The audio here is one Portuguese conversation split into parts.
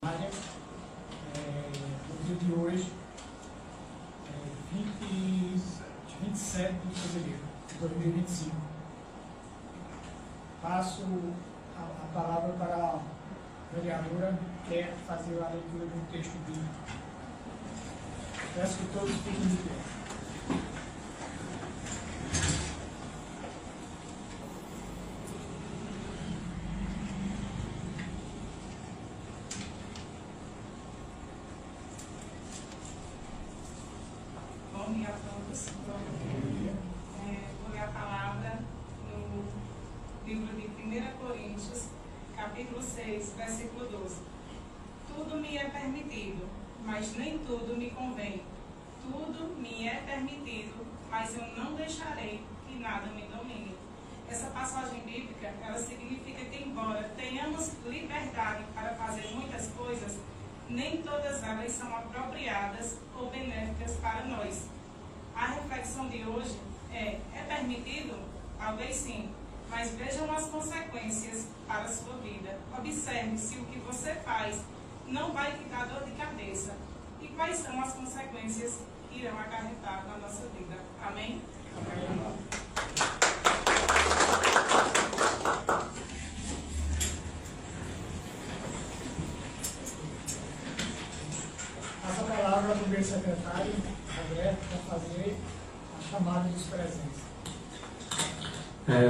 No dia de hoje, 27 de fevereiro de 2025. Passo a palavra para a vereadora, que quer fazer a leitura de um texto bíblico. Peço que todos fiquem de pé. Bom dia a todos. Vou ler a palavra no livro de 1 Coríntios, capítulo 6, versículo 12. Tudo me é permitido, mas nem tudo me convém. Tudo me é permitido, mas eu não deixarei que nada me domine. Essa passagem bíblica, ela significa que, embora tenhamos liberdade para fazer muitas coisas, nem todas elas são apropriadas ou benéficas para nós. A reflexão de hoje é permitido? Talvez sim, mas vejam as consequências para a sua vida. Observe se o que você faz não vai ficar dor de cabeça e quais são as consequências que irão acarretar na nossa vida. Amém? Amém. Passa a palavra ao primeiro secretário, Roberto, para fazer a chamada dos presentes.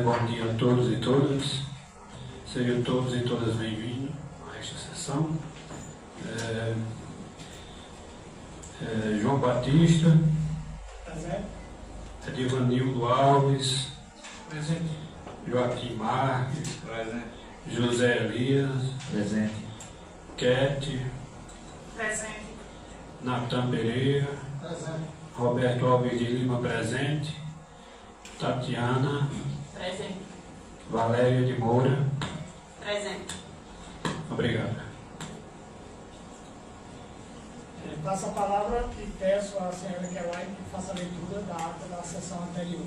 Bom dia a todos e todas. Sejam todos e todas bem-vindos a esta sessão. João Batista, Presente. Edivanildo Alves, Presente. Joaquim Marques, Presente. José Elias, Presente. Kete, Presente. Natan Pereira, Presente. Roberto Alves de Lima presente, Tatiana, Presente. Valéria de Moura. Presente. Obrigado. Passo a palavra e peço à senhora Kelly que faça a leitura da ata da sessão anterior.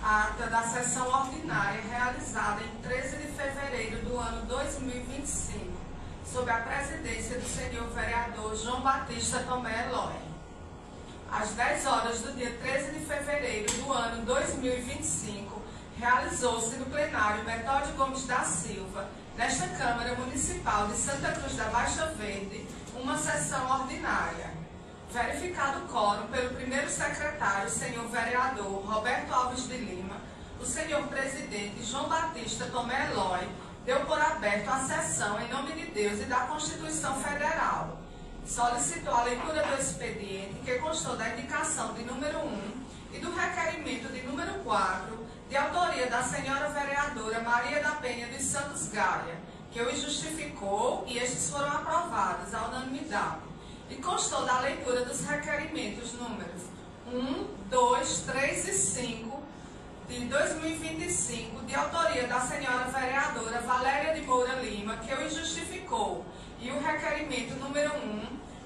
A ata da sessão ordinária realizada em 13 de fevereiro do ano 2025, sob a presidência do senhor vereador João Batista Tomé Eloy. Às 10 horas do dia 13 de fevereiro do ano 2025, realizou-se no plenário Metódio Gomes da Silva, nesta Câmara Municipal de Santa Cruz da Baixa Verde, uma sessão ordinária. Verificado o quórum pelo primeiro secretário, senhor vereador Roberto Alves de Lima, o senhor presidente João Batista Tomé Eloy deu por aberto a sessão em nome de Deus e da Constituição Federal. Solicitou a leitura do expediente, que constou da indicação de número 1 e do requerimento de número 4, de autoria da senhora vereadora Maria da Penha dos Santos Gaia, que o justificou e estes foram aprovados à unanimidade. E constou da leitura dos requerimentos números 1, 2, 3 e 5 de 2025, de autoria da senhora vereadora Valéria de Moura Lima, que o justificou, e o requerimento número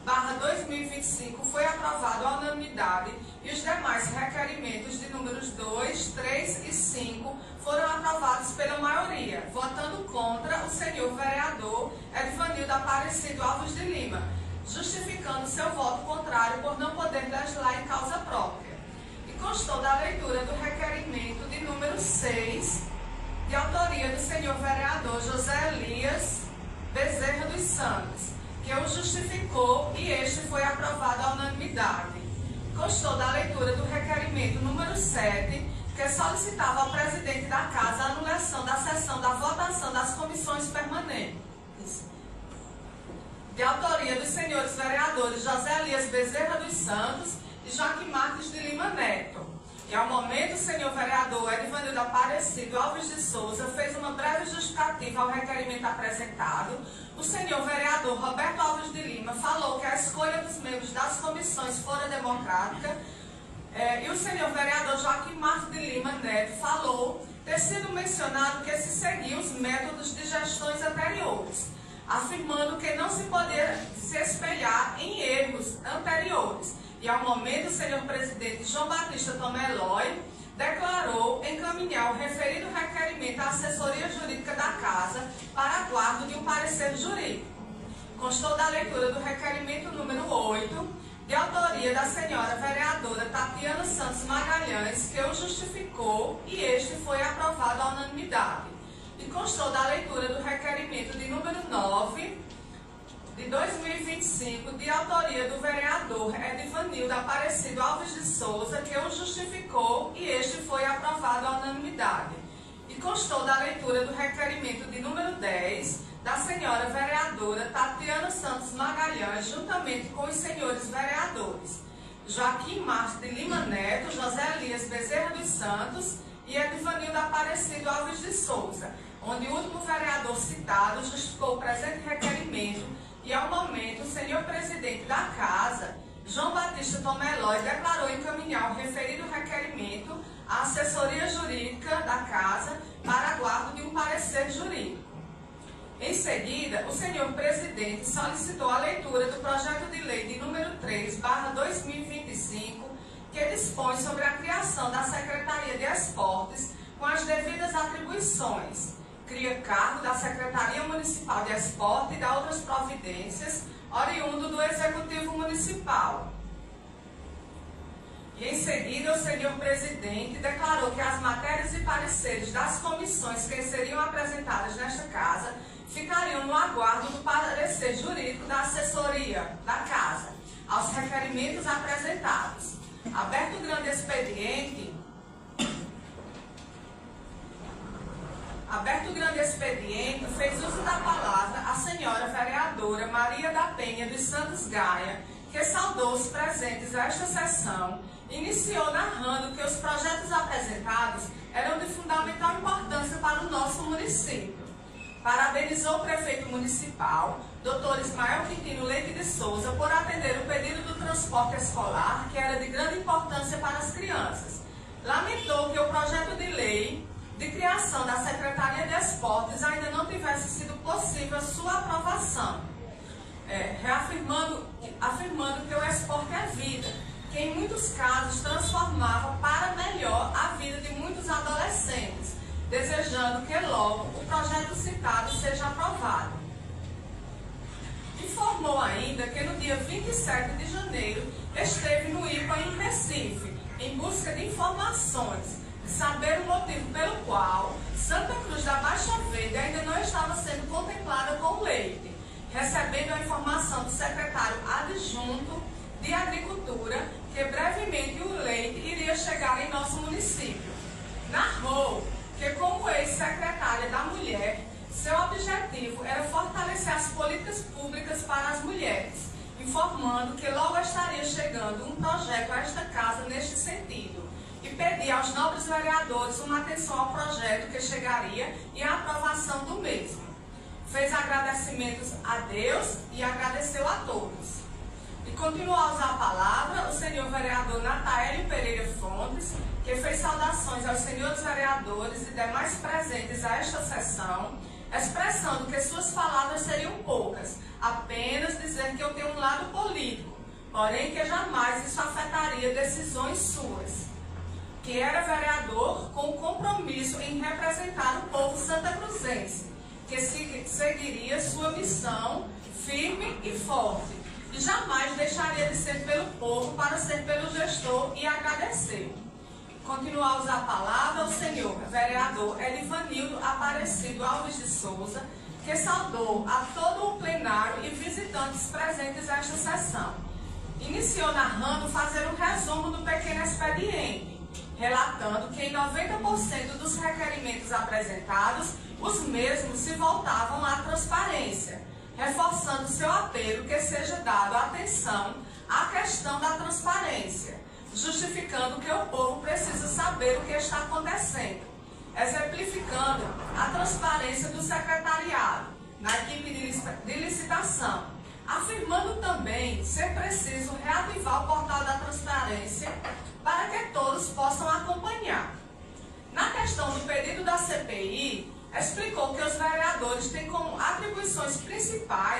1/2025 foi aprovado à unanimidade, e os demais requerimentos de números 2, 3 e 5 foram aprovados pela maioria, votando contra o senhor vereador Edivanildo Aparecido Alves de Lima, justificando seu voto contrário por não poder legislar em causa própria. E constou da leitura do requerimento de número 6, de autoria do senhor vereador José Elias Bezerra dos Santos, que o justificou e este foi aprovado à unanimidade. Constou da leitura do requerimento número 7, que solicitava ao presidente da Casa a anulação da sessão da votação das comissões permanentes, de autoria dos senhores vereadores José Elias Bezerra dos Santos e Joaquim Marques de Lima Neto. E ao momento, o senhor vereador Edivanildo Aparecido Alves de Souza fez uma breve justificativa ao requerimento apresentado. O senhor vereador Roberto Alves de Lima falou que a escolha dos membros das comissões fora democrática, e o senhor vereador Joaquim Marques de Lima Neto falou ter sido mencionado que se seguiam os métodos de gestões anteriores. afirmando que não se podia se espelhar em erros anteriores. E ao momento, o senhor presidente João Batista Tomé Eloy declarou encaminhar o referido requerimento à assessoria jurídica da Casa para aguardo de um parecer jurídico. Constou da leitura do requerimento número 8, de autoria da senhora vereadora Tatiana Santos Magalhães, que o justificou e este foi aprovado à unanimidade. E constou da leitura do requerimento de número 9, de 2025, de autoria do vereador Edivanildo Aparecido Alves de Souza, que o justificou e este foi aprovado à unanimidade. E constou da leitura do requerimento de número 10, da senhora vereadora Tatiana Santos Magalhães, juntamente com os senhores vereadores Joaquim Márcio de Lima Neto, José Elias Bezerra dos Santos e Edivanildo Aparecido Alves de Souza, onde o último vereador citado justificou o presente requerimento e, ao momento, o senhor presidente da Casa, João Batista Tomé Eloy, declarou encaminhar o referido requerimento à assessoria jurídica da Casa para aguardo de um parecer jurídico. Em seguida, o senhor presidente solicitou a leitura do projeto de lei de número 3/2025, que dispõe sobre a criação da Secretaria de Esportes com as devidas atribuições, cria cargo da Secretaria Municipal de Esporte e da outras providências, oriundo do Executivo Municipal. E em seguida, o senhor presidente declarou que as matérias e pareceres das comissões que seriam apresentadas nesta Casa ficariam no aguardo do parecer jurídico da assessoria da Casa aos requerimentos apresentados. Aberto o grande expediente, fez uso da palavra a senhora vereadora Maria da Penha dos Santos Gaia, que saudou os presentes a esta sessão, iniciou narrando que os projetos apresentados eram de fundamental importância para o nosso município. Parabenizou o prefeito municipal, Dr. Ismael Quintino Leite de Souza, por atender o pedido do transporte escolar, que era de grande importância para as crianças. Lamentou que o projeto de lei de criação da Secretaria de Esportes ainda não tivesse sido possível sua aprovação, afirmando que o esporte é vida, que em muitos casos transformava para melhor a vida de muitos adolescentes, desejando que logo o projeto citado seja aprovado. Informou ainda que no dia 27 de janeiro esteve no IPA em Recife, em busca de informações, de saber o motivo pelo qual Santa Cruz da Baixa Verde ainda não estava sendo contemplada com leite, recebendo a informação do secretário adjunto de Agricultura que brevemente o leite iria chegar em nosso município. Narrou que, como ex-secretária da Mulher, seu objetivo era fortalecer as políticas públicas para as mulheres, informando que logo estaria chegando um projeto a esta Casa neste sentido, e pedir aos nobres vereadores uma atenção ao projeto que chegaria e a aprovação do mesmo. Fez agradecimentos a Deus e agradeceu a todos. E continuou a usar a palavra o senhor vereador Nataélio Pereira Fontes, que fez saudações aos senhores vereadores e demais presentes a esta sessão, expressando que suas palavras seriam poucas, apenas dizer que eu tenho um lado político, porém que jamais isso afetaria decisões suas. Que era vereador com compromisso em representar o povo santacruzense, que seguiria sua missão firme e forte, e jamais deixaria de ser pelo povo para ser pelo gestor, e agradecer. Continuou a usar a palavra o senhor vereador Edivanildo Aparecido Alves de Souza, que saudou a todo o plenário e visitantes presentes a esta sessão. Iniciou narrando fazer um resumo do pequeno expediente, relatando que em 90% dos requerimentos apresentados, os mesmos se voltavam à transparência, reforçando seu apelo que seja dado atenção à questão da transparência, justificando que o povo precisa saber o que está acontecendo, exemplificando a transparência do secretariado na equipe de licitação, afirmando também ser preciso reativar o portal da transparência para que todos possam acompanhar. Na questão do pedido da CPI, explicou que os vereadores têm como atribuições principais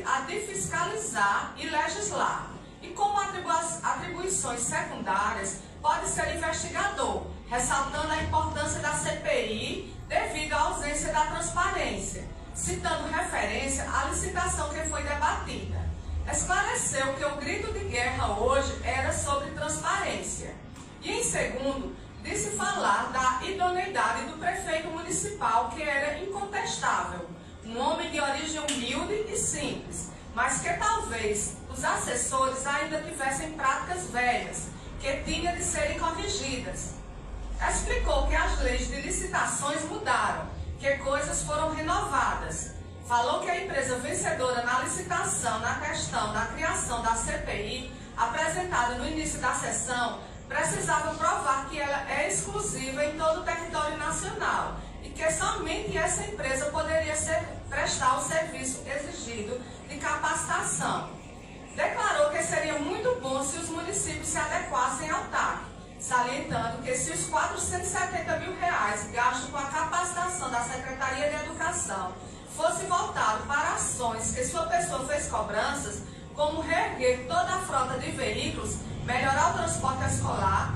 a de fiscalizar e legislar. E como atribuições secundárias, pode ser investigador, ressaltando a importância da CPI devido à ausência da transparência, citando referência à licitação que foi debatida. Esclareceu que o grito de guerra hoje era sobre transparência. E em segundo, disse falar da idoneidade do prefeito municipal, que era incontestável, um homem de origem humilde e simples, mas que talvez os assessores ainda tivessem práticas velhas, que tinham de serem corrigidas. Explicou que as leis de licitações mudaram, que coisas foram renovadas. Falou que a empresa vencedora na licitação, na questão da criação da CPI, apresentada no início da sessão, precisava provar que ela é exclusiva em todo o território nacional e que somente essa empresa poderia prestar o serviço exigido de capacitação. Declarou que seria muito bom se os municípios se adequassem ao TAC, salientando que se os R$ 470 mil gastos com a capacitação da Secretaria de Educação fosse voltado para ações que sua pessoa fez cobranças, como reerguer toda a frota de veículos, melhorar o transporte escolar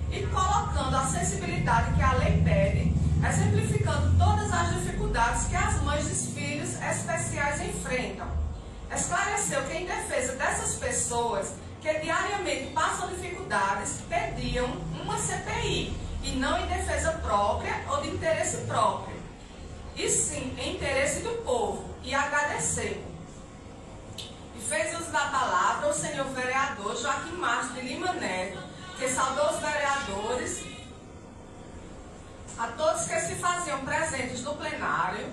e colocando a sensibilidade que a lei pede, exemplificando todas as dificuldades que as mães dos filhos especiais enfrentam. Esclareceu que em defesa dessas pessoas que diariamente passam dificuldades, pediam uma CPI e não em defesa própria ou de interesse próprio, e sim em interesse do povo, e agradeceu. E fez uso da palavra o senhor vereador Joaquim Márcio de Lima Neto, que saudou os vereadores, a todos que se faziam presentes no plenário,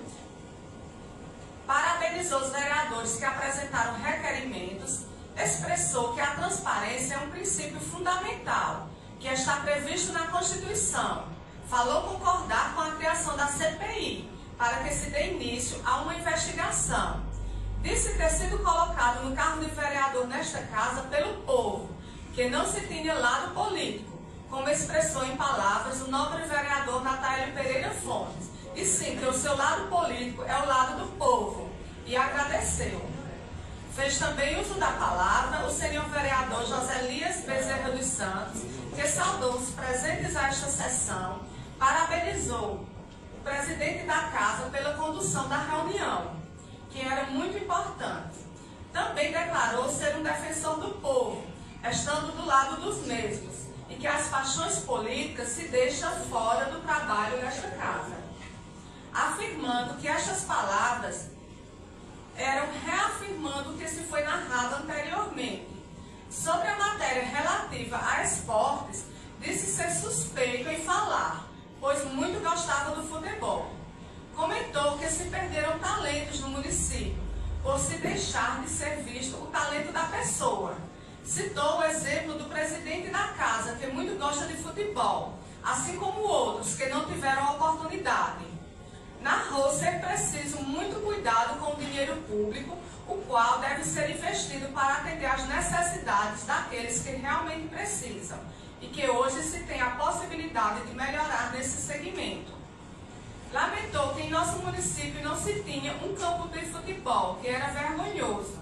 parabenizou os vereadores que apresentaram requerimentos, expressou que a transparência é um princípio fundamental, que está previsto na Constituição. Falou concordar com a criação da CPI, para que se dê início a uma investigação. Disse ter sido colocado no cargo de vereador nesta casa pelo povo, que não se tinha lado político, como expressou em palavras o nobre vereador Natálio Pereira Fontes, e sim que o seu lado político é o lado do povo, e agradeceu. Fez também uso da palavra o senhor vereador José Elias Bezerra dos Santos, que saudou os presentes a esta sessão, parabenizou o presidente da casa pela condução da reunião, que era muito importante. Também declarou ser um defensor do povo, estando do lado dos mesmos, e que as paixões políticas se deixam fora do trabalho desta casa, afirmando que estas palavras eram reafirmando o que se foi narrado anteriormente. Sobre a matéria relativa a esportes, disse ser suspeito em falar, pois muito gostava do futebol. Comentou que se perderam talentos no município, por se deixar de ser visto o talento da pessoa. Citou o exemplo do presidente da casa, que muito gosta de futebol, assim como outros que não tiveram a oportunidade. Narrou ser preciso muito cuidado com o dinheiro público, o qual deve ser investido para atender às necessidades daqueles que realmente precisam, e que hoje se tem a possibilidade de melhorar nesse segmento. Lamentou que em nosso município não se tinha um campo de futebol, que era vergonhoso.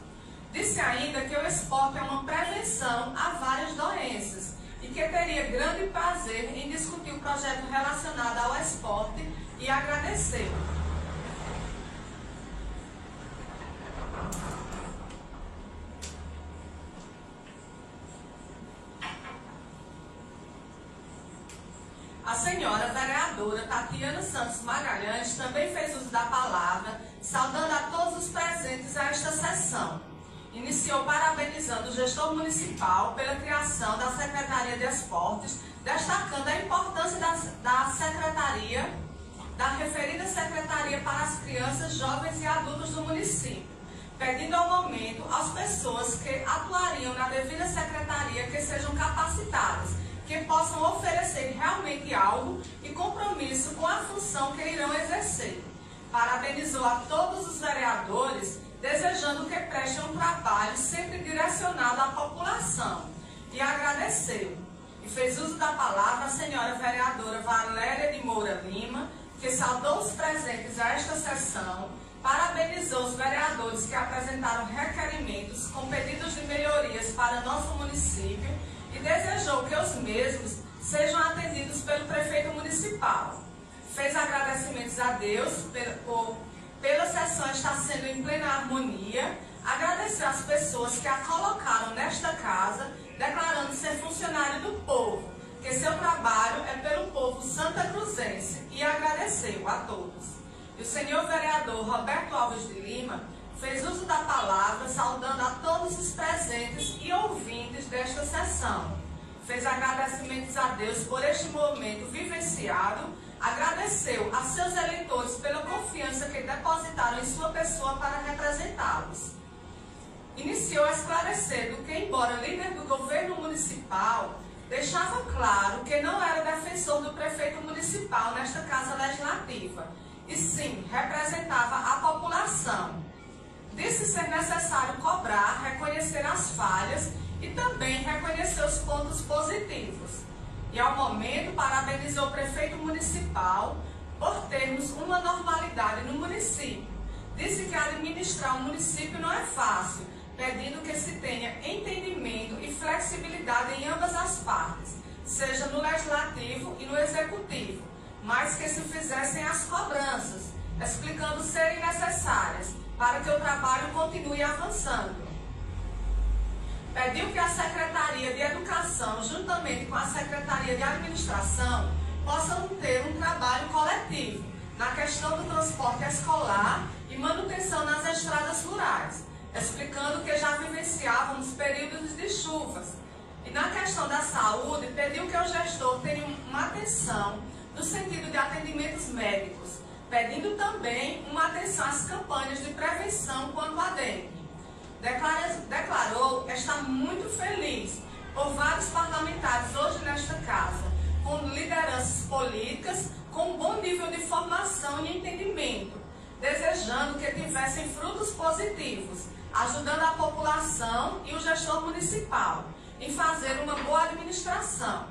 Disse ainda que o esporte é uma prevenção a várias doenças e que teria grande prazer em discutir o projeto relacionado ao esporte e agradeceu. A senhora vereadora Tatiana Santos Magalhães também fez uso da palavra, saudando a todos os presentes a esta sessão. Iniciou parabenizando o gestor municipal pela criação da Secretaria de Esportes, destacando a importância da referida Secretaria para as crianças, jovens e adultos do município, pedindo ao momento às pessoas que atuariam na devida secretaria que sejam capacitadas, que possam oferecer realmente algo e compromisso com a função que irão exercer. Parabenizou a todos os vereadores, desejando que prestem um trabalho sempre direcionado à população, e agradeceu. E fez uso da palavra a senhora vereadora Valéria de Moura Lima, que saudou os presentes a esta sessão, parabenizando parabenizou os vereadores que apresentaram requerimentos com pedidos de melhorias para nosso município e desejou que os mesmos sejam atendidos pelo prefeito municipal. Fez agradecimentos a Deus pela sessão estar sendo em plena harmonia, agradeceu às pessoas que a colocaram nesta casa, declarando ser funcionário do povo, que seu trabalho é pelo povo santacruzense, e agradeceu a todos. E o senhor vereador Roberto Alves de Lima fez uso da palavra, saudando a todos os presentes e ouvintes desta sessão. Fez agradecimentos a Deus por este momento vivenciado, agradeceu a seus eleitores pela confiança que depositaram em sua pessoa para representá-los. Iniciou esclarecendo que, embora líder do governo municipal, deixava claro que não era defensor do prefeito municipal nesta Casa Legislativa, e sim representava a população. Disse ser necessário cobrar, reconhecer as falhas e também reconhecer os pontos positivos. E ao momento parabenizou o prefeito municipal por termos uma normalidade no município. Disse que administrar um município não é fácil, pedindo que se tenha entendimento e flexibilidade em ambas as partes, seja no legislativo e no executivo, mas que se fizessem as cobranças, explicando serem necessárias para que o trabalho continue avançando. Pediu que a Secretaria de Educação, juntamente com a Secretaria de Administração, possam ter um trabalho coletivo na questão do transporte escolar e manutenção nas estradas rurais, explicando que já vivenciávamos períodos de chuvas. E na questão da saúde, pediu que o gestor tenha uma atenção no sentido de atendimentos médicos, pedindo também uma atenção às campanhas de prevenção quanto à dengue. Declarou estar muito feliz por vários parlamentares hoje nesta casa, com lideranças políticas, com um bom nível de formação e entendimento, desejando que tivessem frutos positivos, ajudando a população e o gestor municipal em fazer uma boa administração.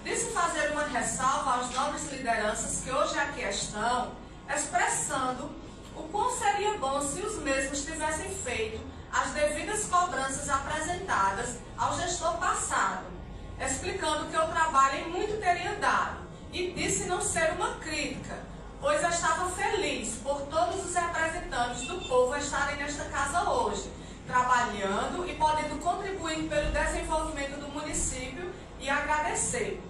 Disse fazer uma ressalva às nobres lideranças que hoje aqui estão, expressando o quão seria bom se os mesmos tivessem feito as devidas cobranças apresentadas ao gestor passado, explicando que o trabalho em muito teria dado, e disse não ser uma crítica, pois estava feliz por todos os representantes do povo estarem nesta casa hoje, trabalhando e podendo contribuir pelo desenvolvimento do município, e agradecer.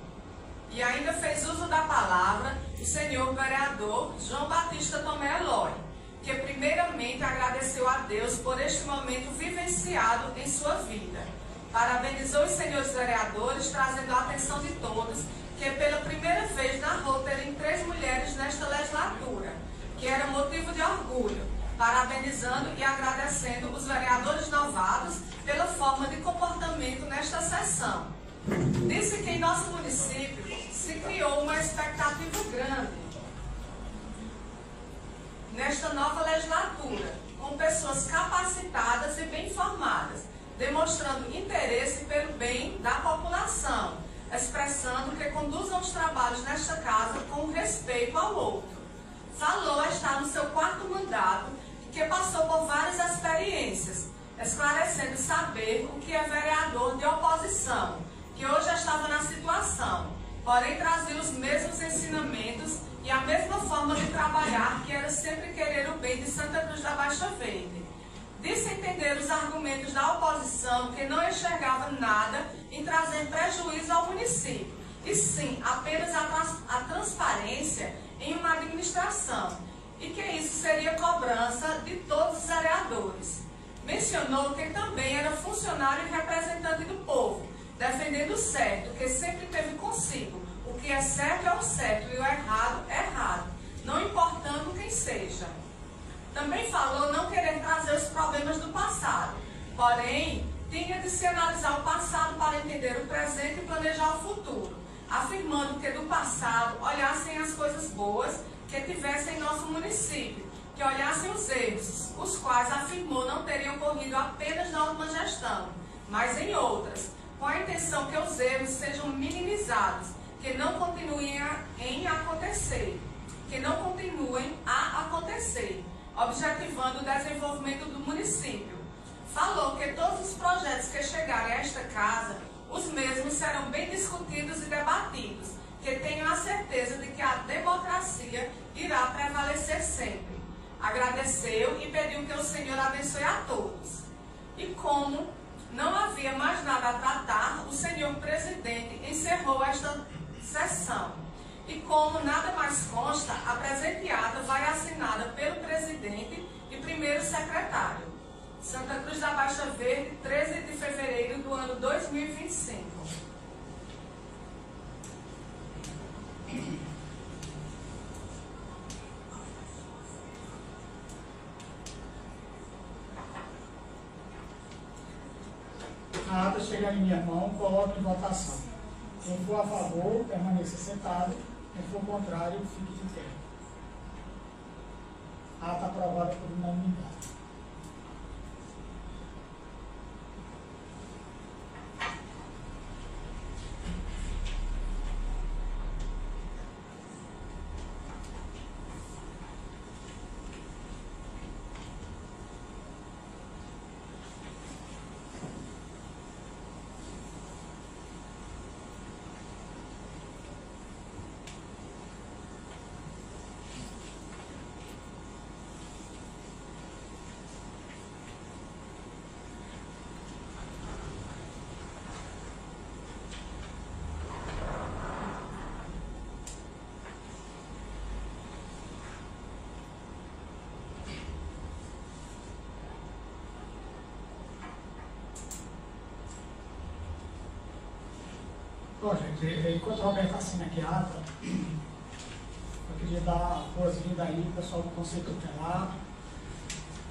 E ainda fez uso da palavra o senhor vereador João Batista Tomé Eloy, que primeiramente agradeceu a Deus por este momento vivenciado em sua vida. Parabenizou os senhores vereadores, trazendo a atenção de todos que pela primeira vez narrou terem 3 mulheres nesta legislatura, que era motivo de orgulho, parabenizando e agradecendo os vereadores novatos pela forma de comportamento nesta sessão. Disse que em nosso município se criou uma expectativa grande nesta nova legislatura, com pessoas capacitadas e bem formadas, demonstrando interesse pelo bem da população, expressando que conduzam os trabalhos nesta casa com respeito ao outro. Falou estar no seu 4º mandato e que passou por várias experiências, esclarecendo saber o que é vereador de oposição, que hoje estava na situação, porém trazia os mesmos ensinamentos e a mesma forma de trabalhar, que era sempre querer o bem de Santa Cruz da Baixa Verde. Disse entender os argumentos da oposição, que não enxergava nada em trazer prejuízo ao município, e sim apenas a transparência em uma administração, e que isso seria cobrança de todos os vereadores. Mencionou que também era funcionário e representante do povo, defendendo o certo, que sempre teve consigo. O que é certo é o certo e o errado é errado, não importando quem seja. Também falou não querer trazer os problemas do passado, porém, tinha de se analisar o passado para entender o presente e planejar o futuro, afirmando que do passado olhassem as coisas boas que tivessem em nosso município, que olhassem os erros, os quais afirmou não teriam ocorrido apenas na última gestão, mas em outras, com a intenção que os erros sejam minimizados, que não continuem a acontecer, objetivando o desenvolvimento do município. Falou que todos os projetos que chegarem a esta casa, os mesmos serão bem discutidos e debatidos, que tenham a certeza de que a democracia irá prevalecer sempre. Agradeceu e pediu que o Senhor abençoe a todos. E como não havia mais nada a tratar, o senhor presidente encerrou esta sessão. E como nada mais consta, a presente ata vai assinada pelo presidente e primeiro secretário. Santa Cruz da Baixa Verde, 13 de fevereiro do ano 2025. A ata chegar em minha mão, coloque em votação. Quem for a favor, permaneça sentado. Quem for contrário, fique de pé. A ata aprovada por unanimidade. Bom, gente, enquanto o Roberto assina aqui a ata, eu queria dar boas-vindas aí ao pessoal do Conselho Tutelar,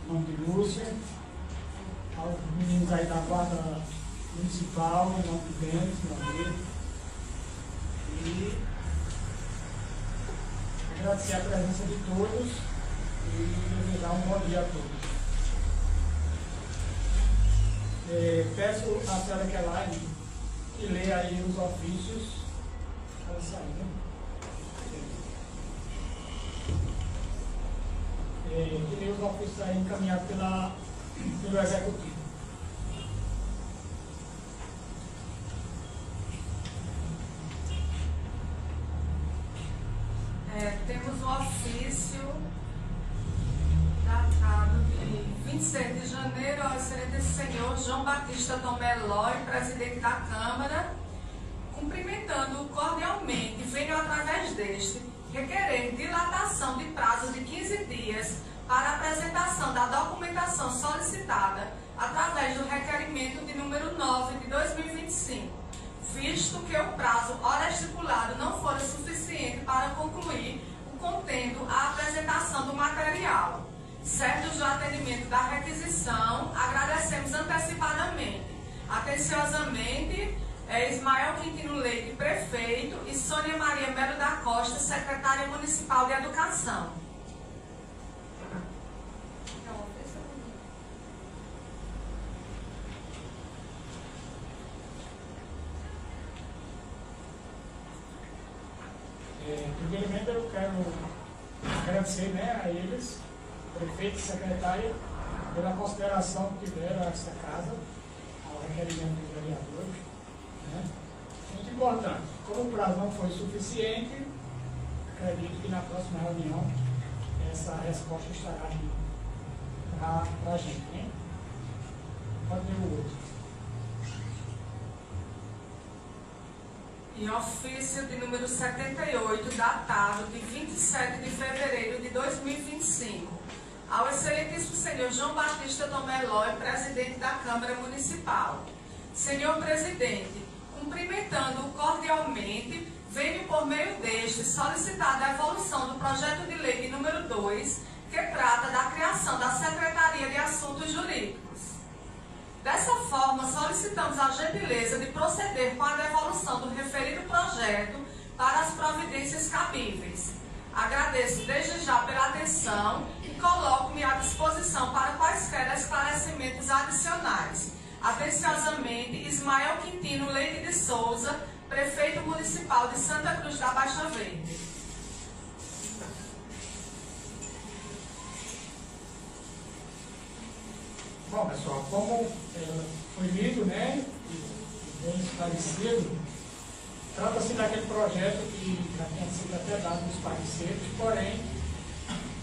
em nome de Lúcia, aos meninos aí da Guarda Municipal, em nome de Denis, meu amigo, e agradecer a presença de todos e desejar um bom dia a todos. Peço à senhora Kelaine que lê aí os ofícios. Ela saiu, né? Que lê os ofícios aí encaminhados pelo Executivo. Temos um ofício datado de 26 de janeiro ao excelente senhor João Batista Tomé Lói, presidente da Câmara, cumprimentando-o cordialmente, venho através deste requerer dilatação de prazo de 15 dias para a apresentação da documentação solicitada através do requerimento de número 9 de 2025, visto que o prazo ora estipulado não fora suficiente para concluir o contendo a apresentação do material. Certos do atendimento da requisição, agradecemos antecipadamente. Atenciosamente, Ismael Quintino Leite, prefeito, e Sônia Maria Melo da Costa, secretária municipal de Educação. Primeiramente, eu quero agradecer, né, a eles, prefeito e secretária, pela consideração que tiveram a esta casa, ao requerimento dos vereadores. Né? Muito importante, como o prazo não foi suficiente, acredito que na próxima reunião essa resposta estará aqui para a gente. Né? Pode ver o outro. Em ofício de número 78, datado de 27 de fevereiro de 2025, ao excelentíssimo senhor João Batista Tomé Lói, presidente da Câmara Municipal. Senhor presidente, cumprimentando-o cordialmente, venho por meio deste solicitar a devolução do projeto de lei de número 2, que trata da criação da Secretaria de Assuntos Jurídicos. Dessa forma, solicitamos a gentileza de proceder com a devolução do referido projeto para as providências cabíveis. Agradeço desde já pela atenção e coloco-me à disposição para quaisquer esclarecimentos adicionais. Atenciosamente, Ismael Quintino Leite de Souza, prefeito municipal de Santa Cruz da Baixa Verde. Bom, pessoal, como foi lido, né, e bem esclarecido, trata-se daquele projeto que já tinha sido até dado nos pareceres, porém,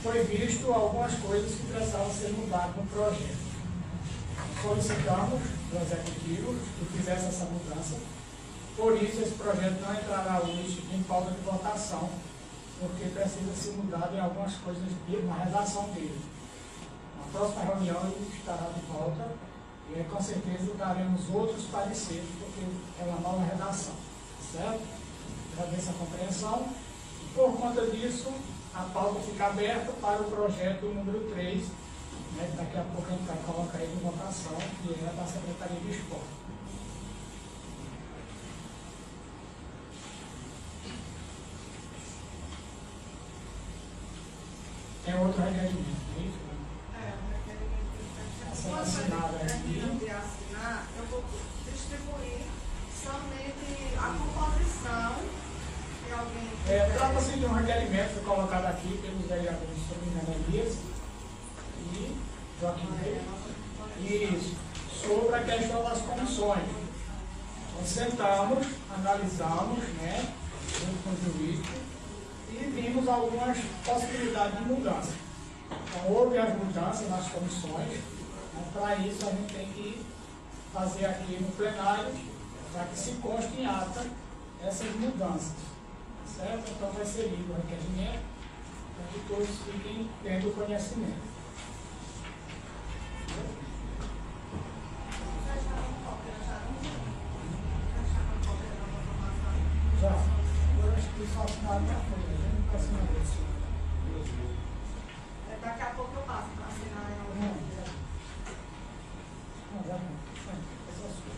foi visto algumas coisas que precisavam ser mudadas no projeto. Solicitamos do Executivo que fizesse essa mudança, por isso esse projeto não entrará hoje em pauta de votação, porque precisa ser mudado em algumas coisas na redação dele. Na próxima reunião ele estará de volta e aí, com certeza daremos outros pareceres, porque é uma nova redação, certo? Agradeço a compreensão. E por conta disso, a pauta fica aberta para o projeto número 3, né, que daqui a pouco a gente vai colocar aí de votação, que é da Secretaria de Esporte. Tem outro requerimento, não é isso? O requerimento Quando terminam de assinar, eu vou distribuir somente a composição de alguém. Trata-se de um requerimento colocado aqui pelos vereadores Elias e Joaquim Reis. Isso, sobre a questão das comissões. Nós sentamos, analisamos, né, junto com o jurídico, e vimos algumas possibilidades de mudança. Então, houve as mudanças nas comissões, mas para isso a gente tem que fazer aqui no plenário, para que se conste em ata essas mudanças. Certo? Então vai ser lido o requerimento, para que todos fiquem tendo conhecimento. Já. Eu acho que só assinar minha folha, a gente não vai assinar isso. Daqui a pouco eu passo para assinar em algum dia. Não, já não. Essa é a sua.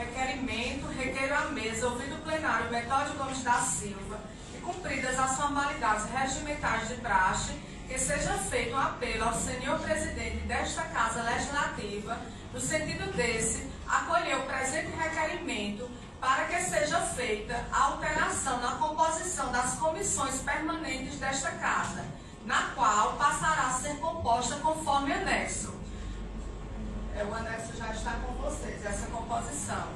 Requerimento, requeiro à mesa, ouvido o plenário Metódio Gomes da Silva, e cumpridas as formalidades regimentais de praxe, que seja feito um apelo ao senhor presidente desta Casa Legislativa, no sentido desse, acolher o presente requerimento para que seja feita a alteração na composição das comissões permanentes desta Casa, na qual passará a ser composta conforme anexo. O anexo já está com vocês, essa composição.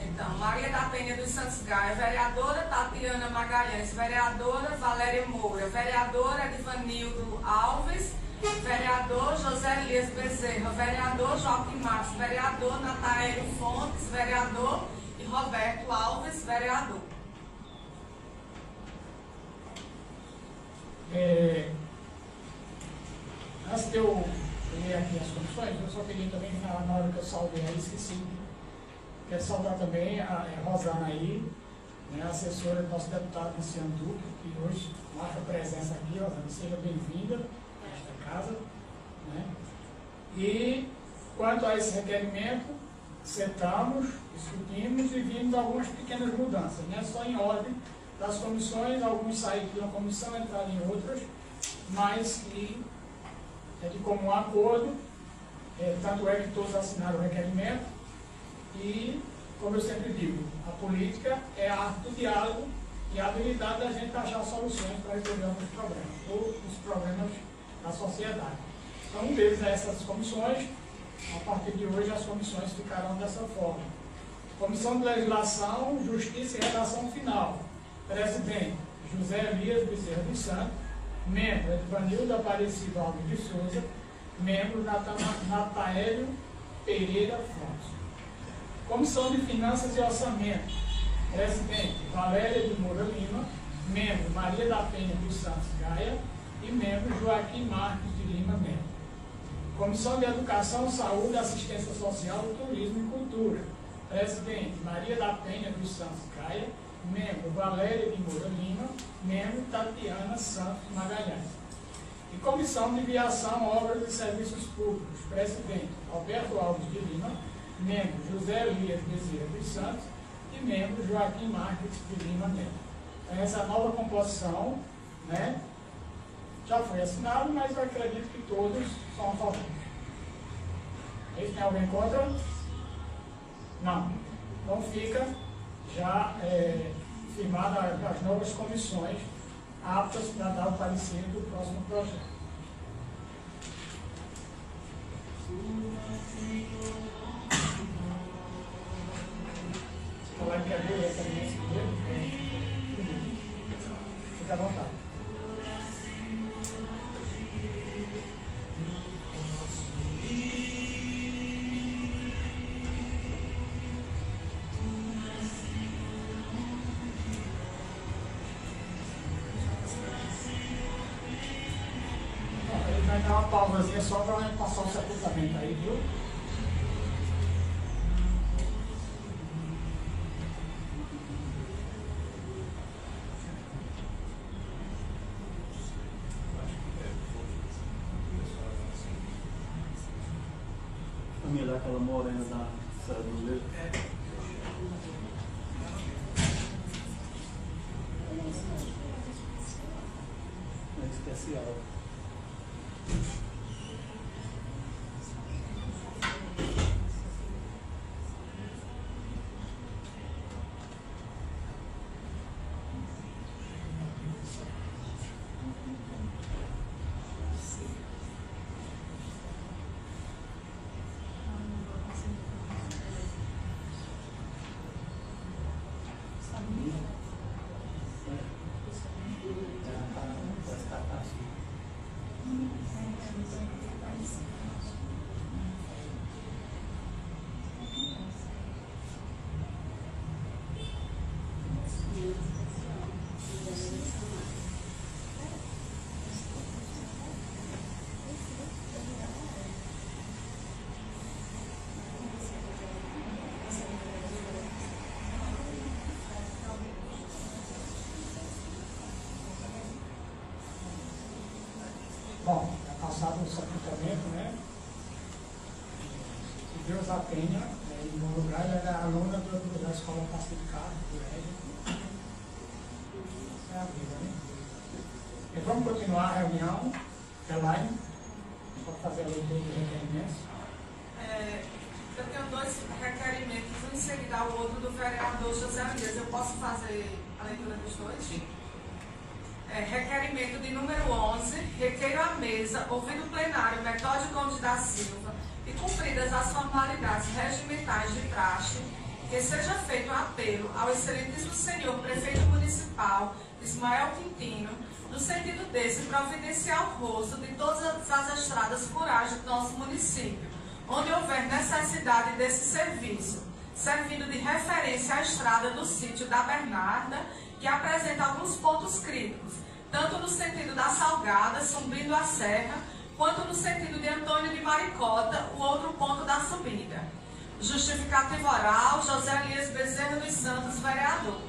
Então, Maria da Penha dos Santos Gaia, vereadora Tatiana Magalhães, vereadora Valéria Moura, vereadora Edvanildo Alves, vereador José Elias Bezerra, vereador Joaquim Marques, vereador Nataélio Fontes, vereador e Roberto Alves, vereador. Antes de eu ler aqui as comissões, eu só queria também, na hora que eu saudei aí, esqueci. Quero saudar também a Rosana aí, né, a assessora do nosso deputado Luciano Duque, que hoje marca presença aqui. Rosana, seja bem-vinda a esta casa. Né? E quanto a esse requerimento, sentamos, discutimos e vimos algumas pequenas mudanças, né? Só em ordem das comissões, alguns saíram de uma comissão, entraram em outras, mas que é de comum acordo, tanto é que todos assinaram o requerimento. E, como eu sempre digo, a política é a arte do diálogo e a habilidade da gente achar soluções para resolver alguns problemas, ou os problemas da sociedade. Então, um deles é essas comissões. A partir de hoje, as comissões ficarão dessa forma. Comissão de Legislação, Justiça e Redação Final. Presidente, José Elias Bezerra dos Santos. Membro, Edvanildo Aparecido Alves de Souza. Membro, Nataélio Pereira Fontes. Comissão de Finanças e Orçamento. Presidente, Valéria de Moura Lima. Membro, Maria da Penha dos Santos Gaia. E membro, Joaquim Marques de Lima Melo. Comissão de Educação, Saúde, Assistência Social, Turismo e Cultura. Presidente, Maria da Penha dos Santos Gaia. Membro, Valéria de Moura Lima. Membro, Tatiana Santos Magalhães. E Comissão de Viação, Obras e Serviços Públicos. Presidente, Alberto Alves de Lima. Membro, José Elias Bezerra dos Santos. E membro, Joaquim Marques de Lima Melo. Então, essa nova composição, né, já foi assinado, mas eu acredito que todos são a favor. Tem alguém contra? Não. Então fica já firmada as novas comissões aptas para dar o parecer do próximo projeto. vai dar uma pausazinha só para passar o sepultamento aí, viu? Família daquela morena da Serra do Leiro. É especial. Bom, é passado o sepultamento, né? Que Deus a tenha, né? Em bom lugar, ela era aluna da escola pacificada, do Ed. É a vida, né? E vamos continuar a reunião. Elaine, pode fazer a leitura dos requerimentos. Eu tenho 2 requerimentos, um em seguida ao outro, do vereador José Elias. Eu posso fazer a leitura dos 2? Sim. Requerimento de número 11, requeiro à mesa, ouvido o plenário Metódio Gomes da Silva e cumpridas as formalidades regimentais de praxe, que seja feito um apelo ao excelentíssimo senhor prefeito municipal Ismael Quintino, no sentido desse providenciar o rosto de todas as estradas rurais do nosso município, onde houver necessidade desse serviço, servindo de referência à estrada do sítio da Bernarda, que apresenta alguns pontos críticos, tanto no sentido da Salgada, subindo a serra, quanto no sentido de Antônio de Maricota, o outro ponto da subida. Justificativa oral, José Elias Bezerra dos Santos, vereador.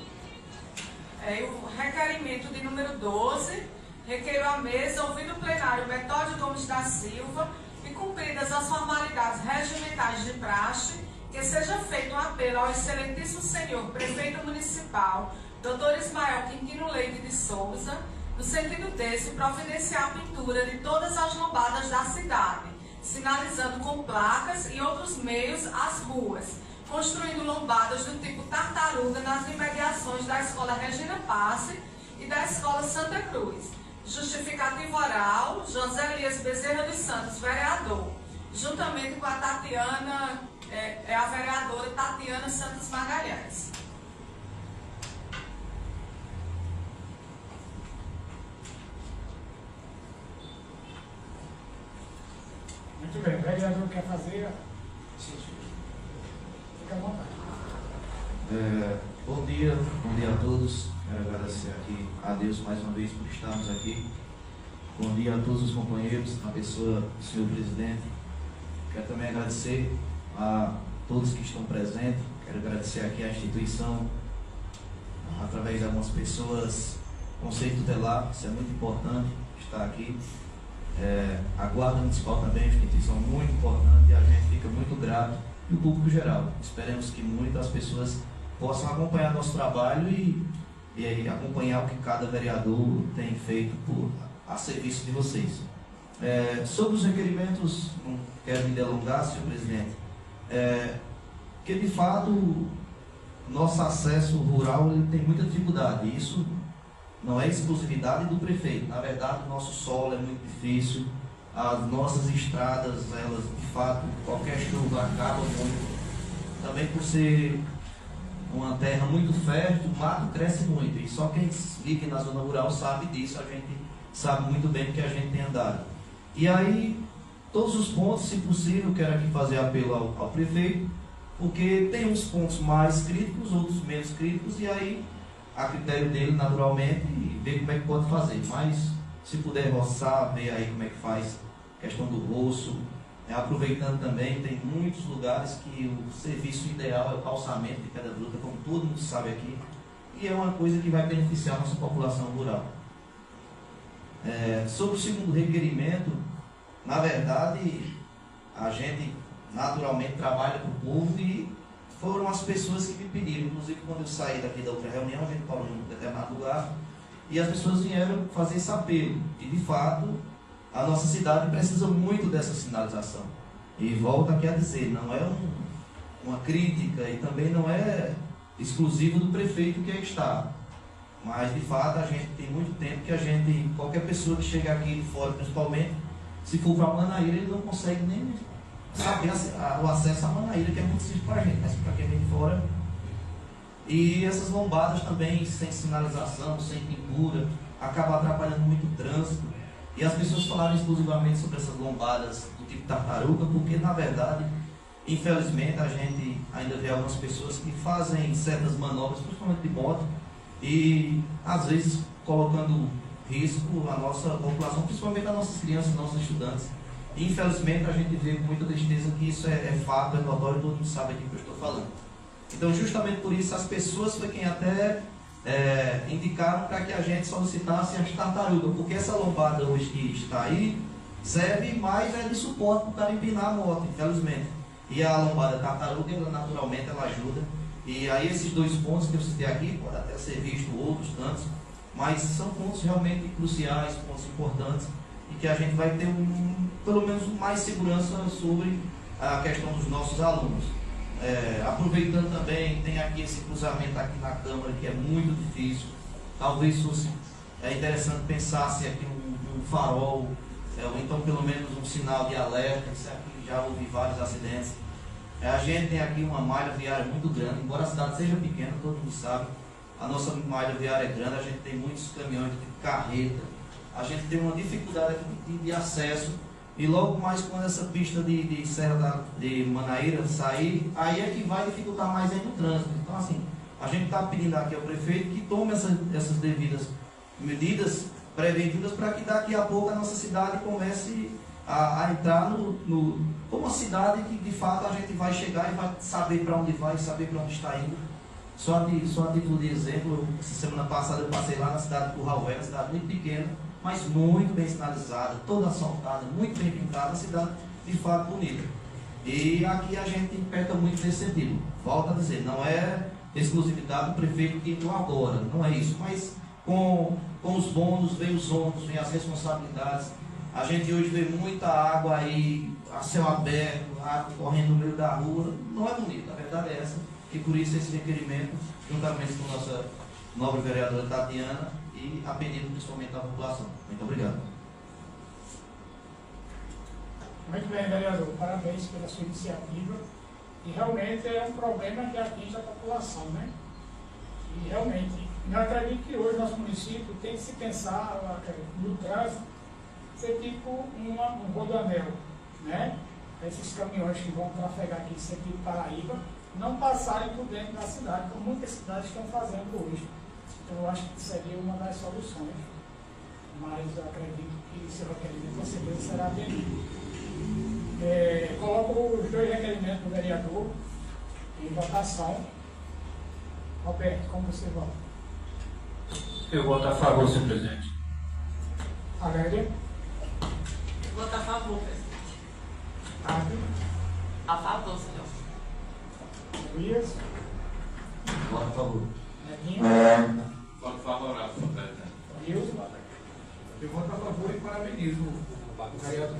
O requerimento de número 12, requeiro à mesa, ouvido o plenário Metódio Gomes da Silva e cumpridas as formalidades regimentais de praxe, que seja feito um apelo ao excelentíssimo senhor prefeito municipal, Dr. Ismael Quintino Leite de Souza, no sentido desse, providenciar a pintura de todas as lombadas da cidade, sinalizando com placas e outros meios as ruas, construindo lombadas do tipo tartaruga nas imediações da Escola Regina Passe e da Escola Santa Cruz. Justificativa oral, José Elias Bezerra dos Santos, vereador, juntamente com a Tatiana, a vereadora Tatiana Santos Magalhães. Muito bem, o vereador quer fazer? Fica à vontade. Bom dia a todos. Quero agradecer aqui a Deus mais uma vez por estarmos aqui. Bom dia a todos os companheiros, a pessoa do senhor presidente. Quero também agradecer a todos que estão presentes. Quero agradecer aqui à instituição, através de algumas pessoas, Conselho Tutelar, isso é muito importante estar aqui. A Guarda Municipal também é uma instituição muito importante e a gente fica muito grato, e o público geral. Esperamos que muitas pessoas possam acompanhar nosso trabalho e acompanhar o que cada vereador tem feito a serviço de vocês. Sobre os requerimentos, não quero me delongar, senhor presidente, que de fato nosso acesso rural ele tem muita dificuldade. Isso não é exclusividade do prefeito. Na verdade, o nosso solo é muito difícil, as nossas estradas, elas de fato, qualquer chuva acaba muito. Também por ser uma terra muito fértil, o mato cresce muito, e só quem vive na zona rural sabe disso, a gente sabe muito bem porque a gente tem andado. E aí, todos os pontos, se possível, quero aqui fazer apelo ao prefeito, porque tem uns pontos mais críticos, outros menos críticos, e aí a critério dele, naturalmente, e ver como é que pode fazer. Mas, se puder roçar, ver aí como é que faz questão do roço. Aproveitando também, tem muitos lugares que o serviço ideal é o calçamento de pedra bruta, como todo mundo sabe aqui, e é uma coisa que vai beneficiar a nossa população rural. Sobre o segundo requerimento, na verdade, a gente naturalmente trabalha para o povo e foram as pessoas que me pediram. Inclusive, quando eu saí daqui da outra reunião, a gente parou em um determinado lugar e as pessoas vieram fazer esse apelo. E, de fato, a nossa cidade precisa muito dessa sinalização. E volto aqui a dizer, não é uma crítica e também não é exclusivo do prefeito que está. Mas, de fato, a gente tem muito tempo que qualquer pessoa que chega aqui de fora, principalmente, se for para a Manaíra, ele não consegue nem saber o acesso à Manaíra, que é muito simples para a gente, mas para quem vem de fora. E essas lombadas também, sem sinalização, sem pintura, acabam atrapalhando muito o trânsito. E as pessoas falaram exclusivamente sobre essas lombadas do tipo tartaruga, porque, na verdade, infelizmente, a gente ainda vê algumas pessoas que fazem certas manobras, principalmente de moto, e, às vezes, colocando risco à nossa população, principalmente às nossas crianças, nossos estudantes. E, infelizmente, a gente vê com muita tristeza que isso é fato, é notório, todo mundo sabe aqui o que eu estou falando. Então, justamente por isso, as pessoas foi quem até indicaram para que a gente solicitasse as tartarugas, porque essa lombada hoje que está aí serve mais de suporte para o cara empinar a moto, infelizmente. E a lombada tartaruga, ela, naturalmente, ela ajuda. E aí esses dois pontos que eu citei aqui, pode até ser visto outros tantos, mas são pontos realmente cruciais, pontos importantes, e que a gente vai ter pelo menos mais segurança sobre a questão dos nossos alunos. Aproveitando também, tem aqui esse cruzamento aqui na Câmara, que é muito difícil. Talvez fosse interessante pensar se aqui um farol, ou então pelo menos um sinal de alerta, que aqui já houve vários acidentes. A gente tem aqui uma malha viária muito grande, embora a cidade seja pequena, todo mundo sabe, a nossa malha viária é grande, a gente tem muitos caminhões de carreta, a gente tem uma dificuldade aqui de acesso, e logo mais quando essa pista de Serra de Manaíra sair, aí é que vai dificultar mais ainda o trânsito. Então, assim, a gente está pedindo aqui ao prefeito que tome essas devidas medidas preventivas para que daqui a pouco a nossa cidade comece a entrar como uma cidade que de fato a gente vai chegar e vai saber para onde vai, saber para onde está indo. Só a título de exemplo, essa semana passada eu passei lá na cidade de Curral Velho, uma cidade muito pequena, mas muito bem sinalizada, toda asfaltada, muito bem pintada, a cidade de fato bonita. E aqui a gente peca muito nesse sentido. Volto a dizer, não é exclusividade do prefeito que entrou agora, não é isso, mas com os bônus, vem os ônus, vem as responsabilidades. A gente hoje vê muita água aí, a céu aberto, água correndo no meio da rua, não é bonito, a verdade é essa, e por isso esse requerimento, juntamente com a nossa nobre vereadora Tatiana, e a pedido principalmente da população. Muito obrigado. Muito bem, vereador. Parabéns pela sua iniciativa. E realmente é um problema que atinge a população, né? E realmente, eu acredito que hoje nosso município tem que se pensar no trânsito ser tipo um rodoanel, né? Esses caminhões que vão trafegar aqui em sentido Paraíba não passarem por dentro da cidade, como muitas cidades estão fazendo hoje. Então, eu acho que seria uma das soluções, mas eu acredito que seu requerimento com certeza será atendido. Coloco os dois requerimentos do vereador em votação. Roberto, como você vota? Eu voto a favor, senhor presidente. Aléria? Voto a favor, presidente. Fábio? A favor, senhor. Luiz? Voto a favor. Neguinho? Voto favorável, senhor presidente. Nilson? Eu voto a favor e parabenizo o vereador.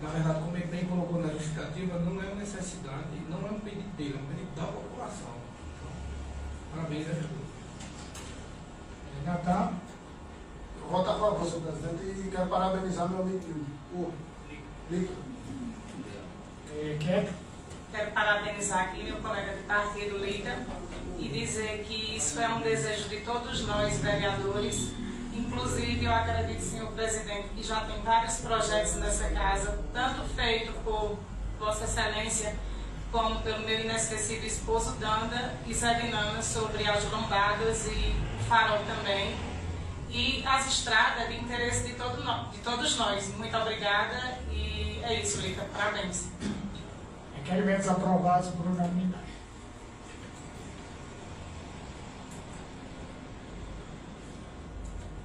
Na verdade, como ele bem colocou na justificativa, não é uma necessidade, não é um pedido dele, é um pedido da população. Então, parabéns, vereador. Natan? Eu voto a favor, senhor presidente, e quero parabenizar meu amigo Lico. Quer? Quero parabenizar aqui meu colega de partido, Lida, e dizer que isso é um desejo de todos nós, vereadores. Inclusive, eu acredito, senhor presidente, que já tem vários projetos nessa casa, tanto feito por Vossa Excelência, como pelo meu inesquecível esposo Danda e Zé Vinana, sobre as lombadas e o farol também. e as estradas de interesse de todos nós. Muito obrigada e é isso, Lita. Parabéns. Requerimentos aprovados por unanimidade.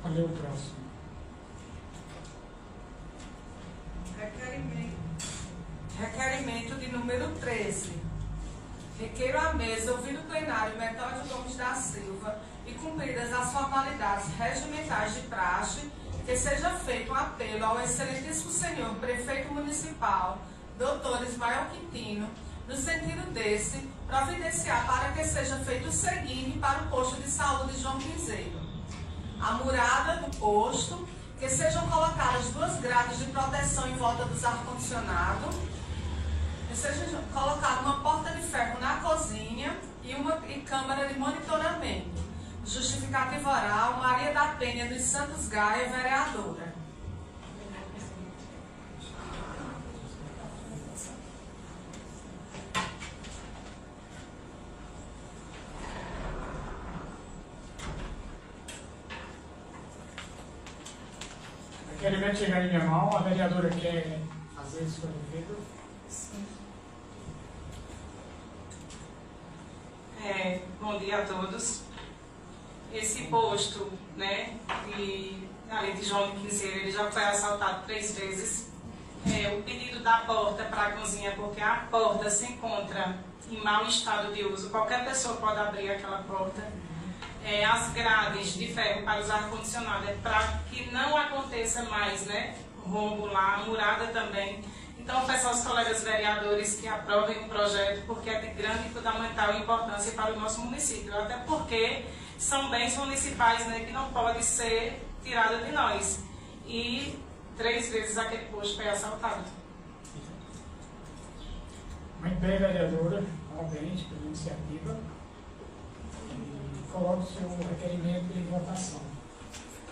Vou ler o próximo. Requerimento de número 13. Requeiro à mesa ouvir o plenário Metódio Gomes da Silva e cumpridas as formalidades regimentais de praxe, que seja feito um apelo ao excelentíssimo senhor prefeito municipal, doutor Ismael Quintino, no sentido desse, providenciar para que seja feito o seguinte para o posto de saúde João Pinzeiro. A murada do posto, que sejam colocadas 2 grades de proteção em volta dos ar-condicionado, que seja colocada uma porta de ferro na cozinha e câmara de monitoramento. Justificativa oral, Maria da Penha dos Santos Gaia, vereadora. Requerimento chegar em minha mão, a vereadora quer fazer isso com o prefeito? Sim. Bom dia a todos. Esse posto, né, ali de João de Quinzeiro, ele já foi assaltado 3 vezes. O pedido da porta para a cozinha, porque a porta se encontra em mau estado de uso, qualquer pessoa pode abrir aquela porta. As grades de ferro para os ar-condicionado, para que não aconteça mais, né, rombo lá, a murada também. Então, peço aos colegas vereadores que aprovem o projeto, porque é de grande e fundamental importância para o nosso município, até porque são bens municipais, né, que não pode ser tirado de nós. E 3 vezes aquele posto foi assaltado. Muito bem, vereadora. Parabéns pela iniciativa. E coloco o seu requerimento em votação.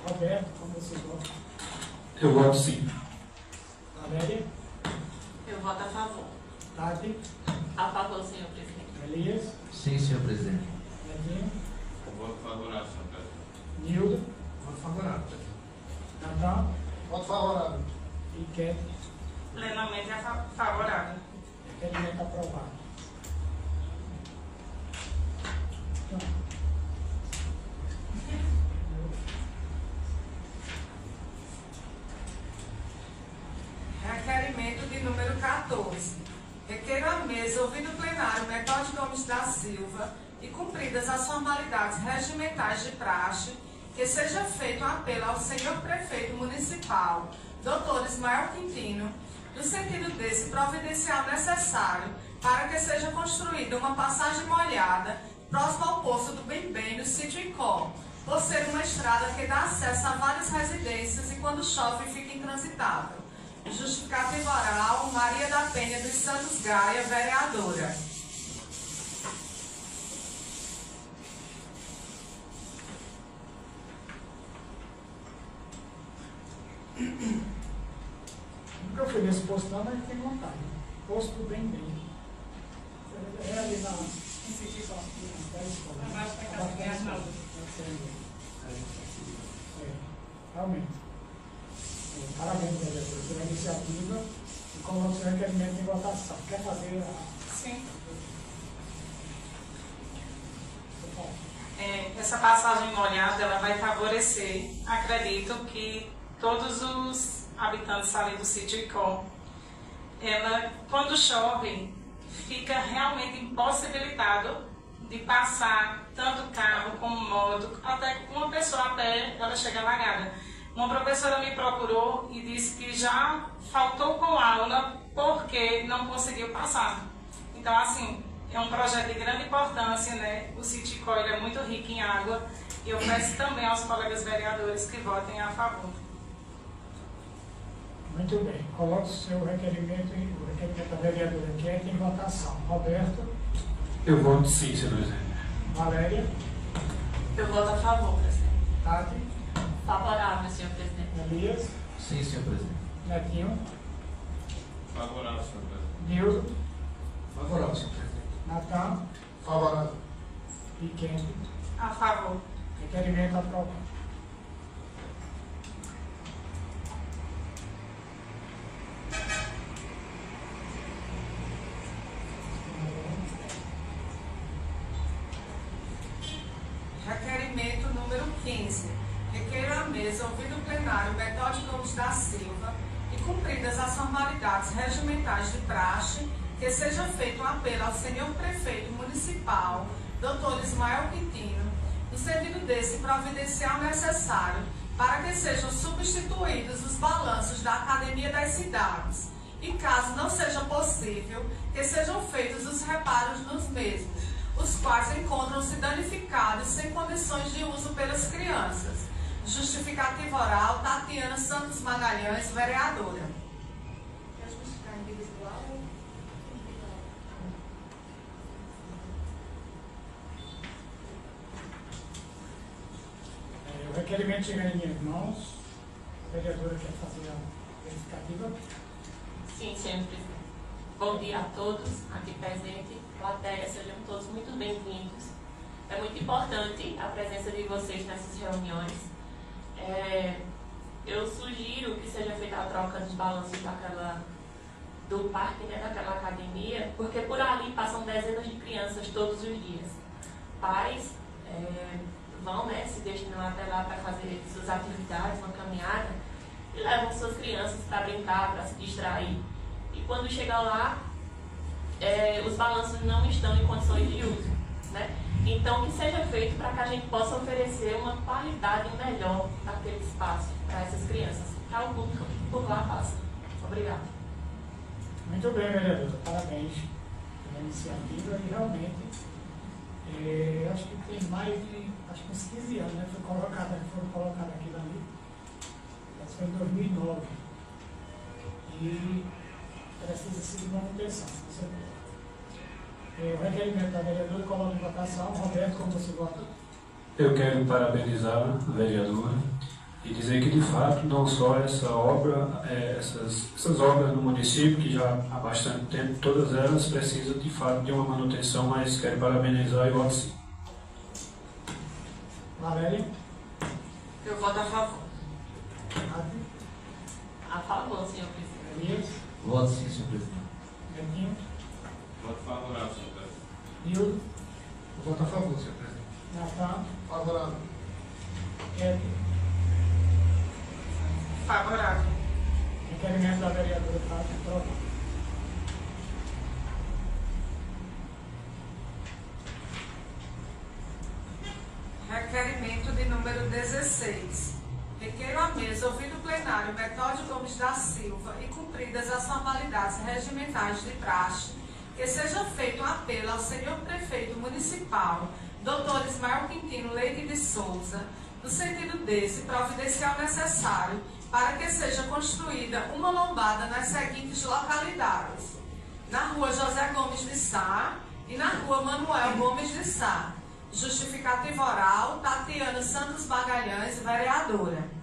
Roberto, como você vota? Eu voto sim. Valéria? Eu voto a favor. Tati? A favor, senhor presidente. Elias? Sim, senhor presidente. Netinho? Voto favorável, senhor presidente. Nildo? Voto favorável. Natan? Voto favorável. E Kete? Plenamente favorável. Requerimento aprovado. Requerimento de número 14. Requeiro à mesa, ouvido o plenário Metódio Gomes da Silva e cumpridas as formalidades regimentais de praxe, que seja feito um apelo ao senhor prefeito municipal, doutor Ismael Quintino, no sentido desse providencial necessário para que seja construída uma passagem molhada próximo ao poço do Bem-Bem, no sítio Icó, por ser uma estrada que dá acesso a várias residências e quando chove fica intransitável. Justificativa oral, Maria da Penha dos Santos Gaia, vereadora. Nunca fui nesse posto não, mas tem vontade. Posto do Bem-Bem. É ali na escola. Abaixo da casa de Arnaldo. Realmente. Parabéns, vereador, pela iniciativa e coloco o seu requerimento em votação. Quer fazer a... Sim. Essa passagem molhada, ela vai favorecer, acredito que todos os habitantes ali do sítio Icó, ela, quando chove, fica realmente impossibilitado de passar tanto carro como moto, até uma pessoa a pé, ela chega alagada. Uma professora me procurou e disse que já faltou com aula porque não conseguiu passar. Então, assim, é um projeto de grande importância, né? O sítio Icó é muito rico em água e eu peço também aos colegas vereadores que votem a favor. Muito bem. Coloco o seu requerimento, o requerimento da vereadora Kete em votação. Roberto? Eu voto sim, senhor presidente. Valéria? Eu voto a favor, presidente. Tati? Favorável, senhor presidente. Elias? Sim, senhor presidente. Netinho? Favorável, senhor presidente. Nildo? Favorável, senhor presidente. Natan? Favorável. E Kete? A favor. Requerimento aprovado. mesa, ouvido o plenário Metódio Gomes da Silva e cumpridas as formalidades regimentais de praxe, que seja feito um apelo ao senhor prefeito municipal, Dr. Ismael Quintino, no sentido desse providencial necessário para que sejam substituídos os balanços da Academia das Cidades e, caso não seja possível, que sejam feitos os reparos nos mesmos, os quais encontram-se danificados sem condições de uso pelas crianças. Justificativa oral, Tatiana Santos Magalhães, vereadora. Quer justificar individual? O requerimento chega em minhas mãos. A vereadora quer fazer a verificativa? Sim, senhor presidente. Bom dia a todos aqui presentes. Plateia, sejam todos muito bem-vindos. É muito importante a presença de vocês nessas reuniões. Eu sugiro que seja feita a troca dos balanços do parque, né, daquela academia, porque por ali passam dezenas de crianças todos os dias. Pais vão, né, se destinam até lá para fazer suas atividades, uma caminhada, e levam suas crianças para brincar, para se distrair. E quando chega lá, os balanços não estão em condições de uso, né? Então, que seja feito para que a gente possa oferecer uma qualidade melhor naquele espaço para essas crianças, para o público que por lá passa. Obrigada. Muito bem, vereadora. Parabéns pela iniciativa e realmente, acho que tem mais de, uns 15 anos, né? Foram colocadas aquilo ali. Mas foi em 2009. E precisa ser de manutenção, com certeza. O requerimento da vereadora coloca em votação. Roberto, como você vota? Eu quero parabenizar a vereadora e dizer que, de fato, não só essa obra, essas obras no município, que já há bastante tempo, todas elas precisam, de fato, de uma manutenção, mas quero parabenizar e voto sim. Valéria? Eu voto a favor. Adi? A favor, senhor presidente. Elias? Voto sim, senhor presidente. Netinho? Voto favorável, senhor presidente. Nildo? Voto a favor, senhor presidente. Natan? Favorável. Ed? Favorável. Requerimento da vereadora está aprovado. Requerimento de número 16. Requeiro à mesa, ouvido o plenário Metódio Gomes da Silva e cumpridas as formalidades regimentais de praxe, que seja feito um apelo ao senhor prefeito municipal, Dr. Ismael Quintino Leite de Souza, no sentido desse providencial necessário para que seja construída uma lombada nas seguintes localidades: na rua José Gomes de Sá e na rua Manuel Gomes de Sá. Justificativa oral, Tatiana Santos Magalhães, vereadora.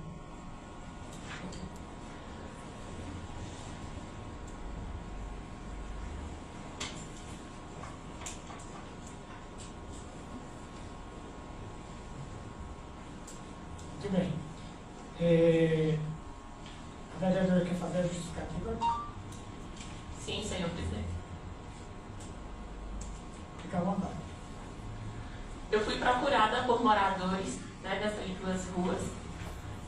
Muito bem. A vereadora quer fazer a justificativa? Sim, senhor presidente. Fica à vontade. Eu fui procurada por moradores, né, dessas duas ruas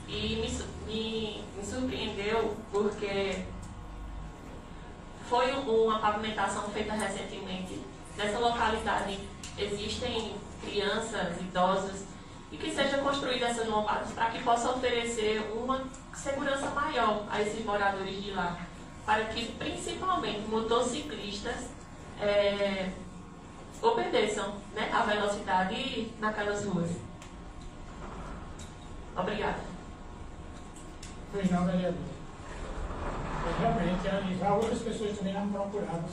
e me surpreendeu porque foi uma pavimentação feita recentemente. Nessa localidade existem crianças, idosos, e que sejam construídas essas lombadas para que possa oferecer uma segurança maior a esses moradores de lá, para que principalmente motociclistas obedeçam, né, a velocidade naquelas ruas. Obrigada. Pois não, vereador. Realmente, já outras pessoas também eram procuradas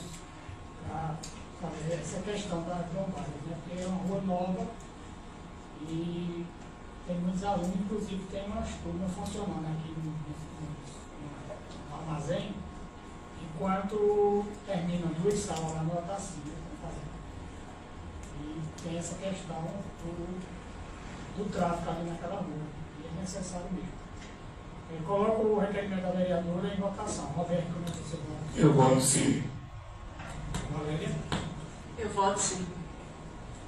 para fazer essa questão das lombadas, né? Porque é uma rua nova e tem muitos alunos, inclusive tem umas turmas funcionando aqui no armazém, enquanto terminam 2 salas lá no Otacílio. E tem essa questão do tráfego ali naquela rua. E é necessário mesmo. Eu coloco o requerimento da vereadora em votação. Roberto, como é que você vota? Eu voto sim. Valéria? Eu voto sim.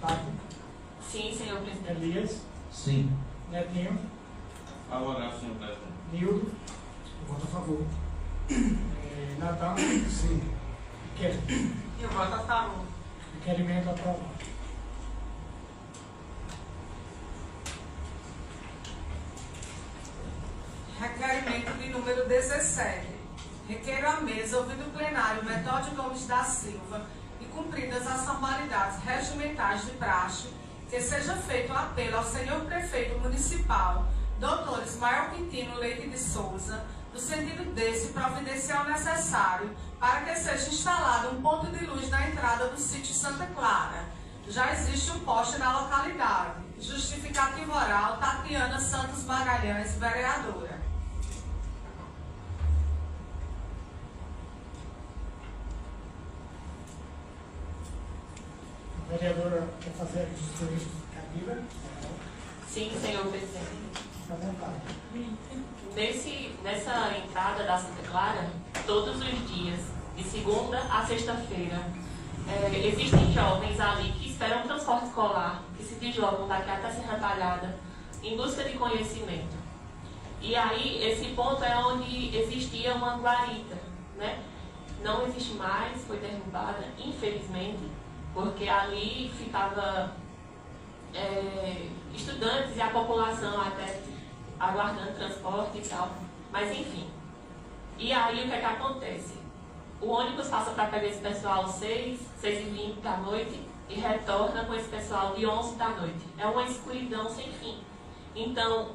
Tato? Sim, senhor presidente. Elias? Sim. Netinho? Favorável, senhor presidente. Nildo. Eu voto a favor. Natan. Sim. Kelly. Eu voto a favor. Requerimento aprovado. Requerimento de número 17. Requeiro à mesa, ouvido o plenário Metódio Gomes da Silva e cumpridas as formalidades regimentais de praxe, que seja feito um apelo ao senhor prefeito municipal, Dr. Ismael Quintino Leite de Souza, no sentido desse providencial necessário para que seja instalado um ponto de luz na entrada do sítio Santa Clara. Já existe um poste na localidade. Justificativo oral, Tatiana Santos Magalhães, vereadora. A vereadora quer fazer a justificativa? Sim, senhor presidente. Fica à vontade. Nessa entrada da Santa Clara, todos os dias, de segunda a sexta-feira, existem jovens ali que esperam um transporte escolar, que se deslocam daqui até Serra Talhada, em busca de conhecimento. E aí, esse ponto é onde existia uma guarita, né? Não existe mais, foi derrubada, infelizmente, porque ali ficava estudantes e a população até aguardando transporte e tal, mas enfim. E aí o que é que acontece? O ônibus passa para pegar esse pessoal 6h20 da noite e retorna com esse pessoal de 11 da noite. É uma escuridão sem fim. Então,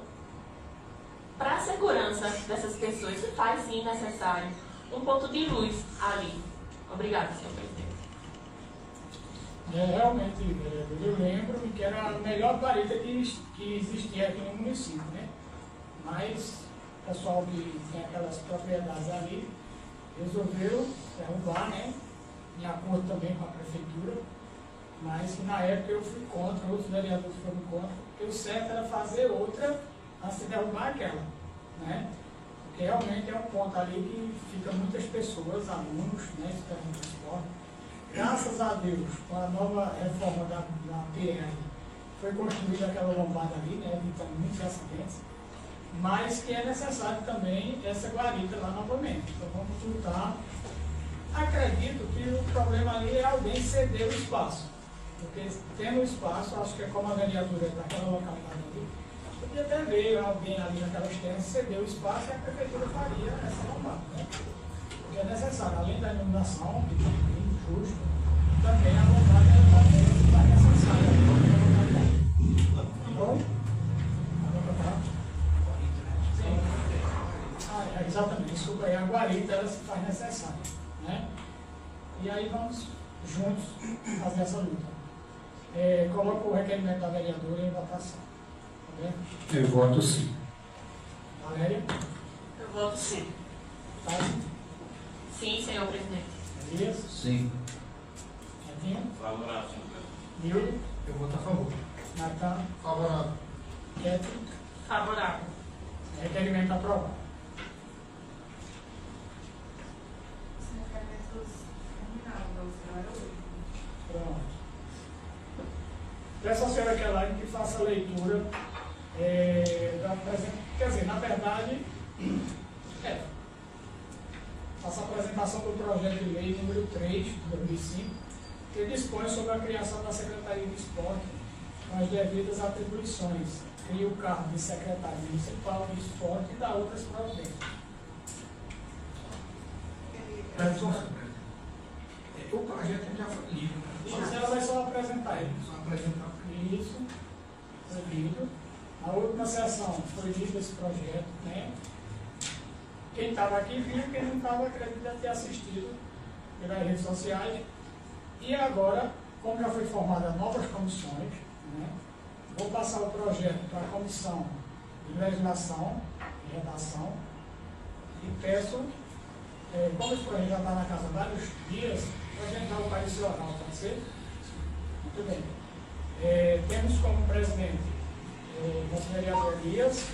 para a segurança dessas pessoas, se faz sim necessário um ponto de luz ali. Obrigada, senhor presidente. Realmente, eu lembro que era a melhor guarita que existia aqui no município, né? Mas o pessoal que tem aquelas propriedades ali resolveu derrubar, né? Em acordo também com a prefeitura, mas que na época eu fui contra, outros vereadores foram contra, porque o certo era fazer outra antes de derrubar aquela, né? Porque realmente é um ponto ali que fica muitas pessoas, alunos, né? Esperando o transporte. Graças a Deus, com a nova reforma da PR, foi construída aquela lombada ali, né, evitando muitos acidentes, mas que é necessário também essa guarita lá novamente. Então vamos lutar. Acredito que o problema ali é alguém ceder o espaço, porque tendo o espaço, acho que é como a vereadora daquela localidade ali, podia até ver alguém ali naquelas terras ceder o espaço e a prefeitura faria essa lombada, né? Porque é necessário, além da iluminação, justo, também a lombada é necessária. Bom? Sim. Exatamente, desculpa aí, a guarita ela se faz necessária, né? E aí vamos juntos fazer essa luta. Coloco o requerimento da vereadora em votação. Tá bem? Eu voto sim. Valéria? Eu voto sim. Tati? Sim, senhor presidente. Elias? Sim. Netinho? Favorável, senhor presidente. Nildo? Eu voto a favor. Natan? Favorável. Ketty? Favorável. Requerimento aprovado. Os requerimentos terminados, Pronto. Peço à senhora Kelaine que faça a leitura da apresentação. Quer dizer, na verdade, faça a apresentação do projeto de lei número 3 de 2005, que dispõe sobre a criação da Secretaria de Esporte com as devidas atribuições. Cria o cargo de secretário municipal de esporte e dá outras providências. O projeto já foi lido. Isso ela vai só apresentar ele. Só apresentar. Isso, foi lido. Na última sessão foi lido esse projeto, né? Quem estava aqui viu, quem não estava, acredito ter assistido pelas redes sociais. E agora, como já foi formada novas comissões, né? Vou passar o projeto para a comissão de legislação e redação e peço, como esse projeto já está na casa há vários dias, para a gente dar o parecer oral, pode ser? Muito bem. Temos como presidente nosso vereador Elias.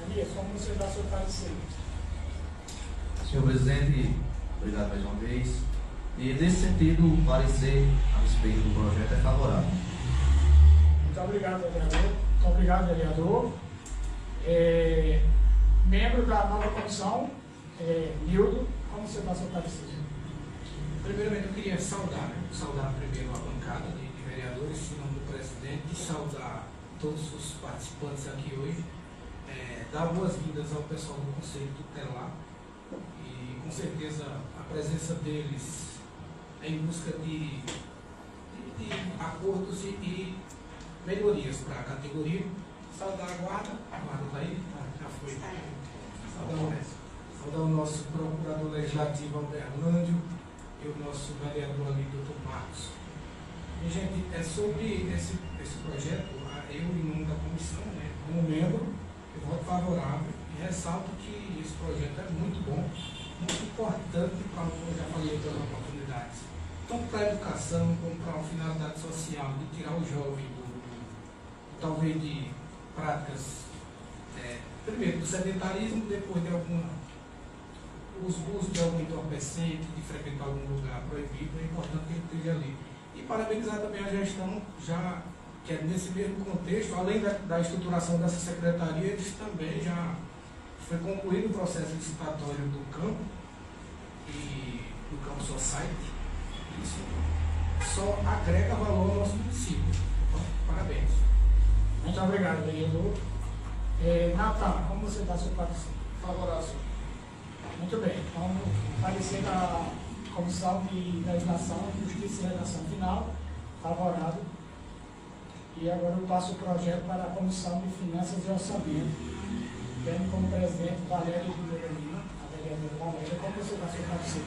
Elias, como você dá seu parecer? Senhor presidente, obrigado mais uma vez. E nesse sentido, o parecer a respeito do projeto é favorável. Muito obrigado, vereador. Muito obrigado, vereador. Membro da nova comissão, Nildo, como você está, seu parecer? Primeiramente, eu queria saudar primeiro a bancada de vereadores, em nome do presidente, e saudar todos os participantes aqui hoje, dar boas-vindas ao pessoal do Conselho Tutelar, e com certeza a presença deles é em busca de acordos e melhorias para a categoria. Saudar a guarda está aí? Já foi. Saudar o nosso procurador legislativo, Alberto Lândio, e o nosso vereador ali, doutor Marcos. E, gente, é sobre esse projeto, eu, em nome da comissão, como membro, eu voto favorável e ressalto que esse projeto é muito bom, muito importante para, como eu já falei em outras oportunidades, tanto para a educação como para uma finalidade social, de tirar o jovem talvez de práticas, primeiro do sedentarismo, depois de os usos de algum entorpecente, de frequentar algum lugar proibido. É importante que ele esteja ali. E parabenizar também a gestão, já que é nesse mesmo contexto, além da estruturação dessa secretaria, eles também já foi concluído o processo licitatório do campo e do campo Society. Isso só agrega valor ao nosso município. Então, parabéns. Muito obrigado, vereador. Natan, como você está, seu parecer? Favorável. Muito bem. Então, o parecer da Comissão de Legislação, Justiça e Redação Final, favorável. E agora eu passo o projeto para a Comissão de Finanças e Orçamento, tendo como presidente Valéria de Lima, a vereadora Valéria. Como você está, seu parecer?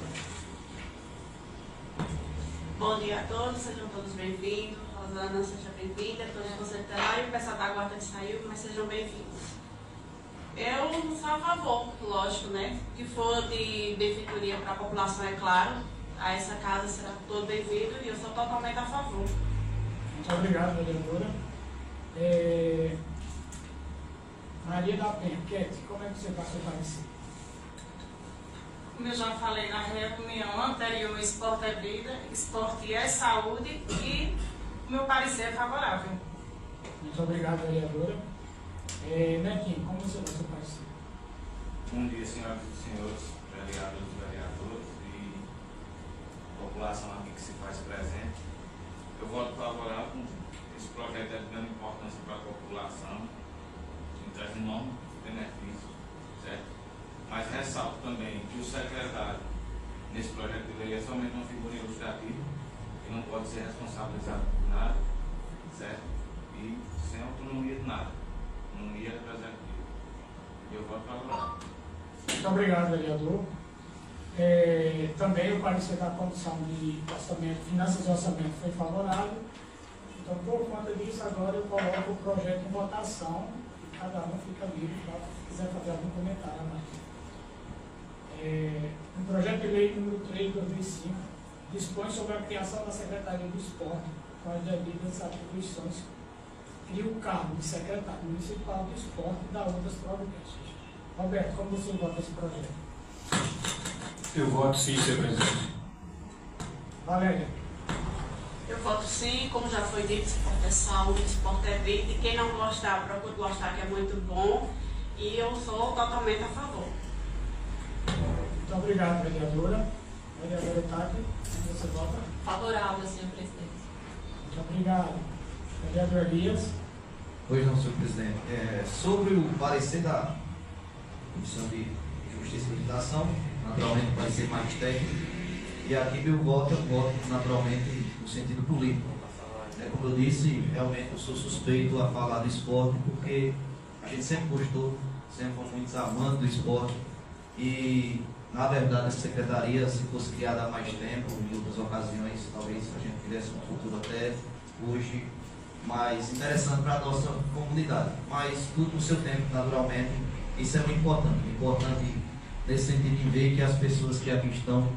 Bom dia a todos, sejam todos bem-vindos. Rosana, seja bem-vinda, todos vocês que estão lá, e o pessoal da guarda que saiu, mas sejam bem-vindos. Eu sou a favor, lógico, né? Que for de benfeitoria para a população, é claro, a essa casa será todo bem-vindo e eu sou totalmente a favor. Muito obrigado, vereadora. Maria da Penha, Kete, como é que você está, seu parecer? Como eu já falei na reunião anterior, esporte é vida, esporte é saúde e o meu parecer é favorável. Muito obrigado, vereadora. Nequinho, como você vai, seu parecer? Bom dia, senhoras e senhores, vereadores e população aqui que se faz presente. Eu voto favorável. Esse projeto é de grande importância para a população, traz enormes benefícios, certo? Mas ressalto também que o secretário, nesse projeto de lei, é somente uma figura ilustrativa, que não pode ser responsabilizado por nada, certo? E sem autonomia de nada, autonomia representativa. E eu voto favorável. Muito obrigado, vereador. Também o parecer da Comissão de Orçamento, Finanças e Orçamento foi favorável. Então, por conta disso, agora eu coloco o projeto em votação e cada um fica livre para se quiser fazer algum comentário a mais. O projeto de lei número 3 de 2005 dispõe sobre a criação da Secretaria do Esporte com as devidas atribuições. Cria o cargo de secretário municipal do esporte e dá outras providências. Roberto, como você vota esse projeto? Eu voto sim, senhor presidente. Valéria? Eu voto sim, como já foi dito, esporte é saúde, esporte é vida, e quem não gostar, procure gostar, que é muito bom, e eu sou totalmente a favor. Muito obrigado, vereadora. Vereadora Tati, como você vota? Favorável, senhor presidente. Muito obrigado. Vereador Elias. Pois não, senhor presidente. Sobre o parecer da Comissão de Justiça e Legislação, naturalmente vai ser mais técnico, e aqui meu voto naturalmente no sentido político. Como eu disse, realmente eu sou suspeito a falar do esporte, porque a gente sempre gostou, sempre fomos muito amantes do esporte, e na verdade essa secretaria, se fosse criada há mais tempo, em outras ocasiões, talvez a gente tivesse um futuro até hoje mais interessante para a nossa comunidade, mas tudo no seu tempo, naturalmente. Isso é muito importante nesse sentido de ver que as pessoas que aqui estão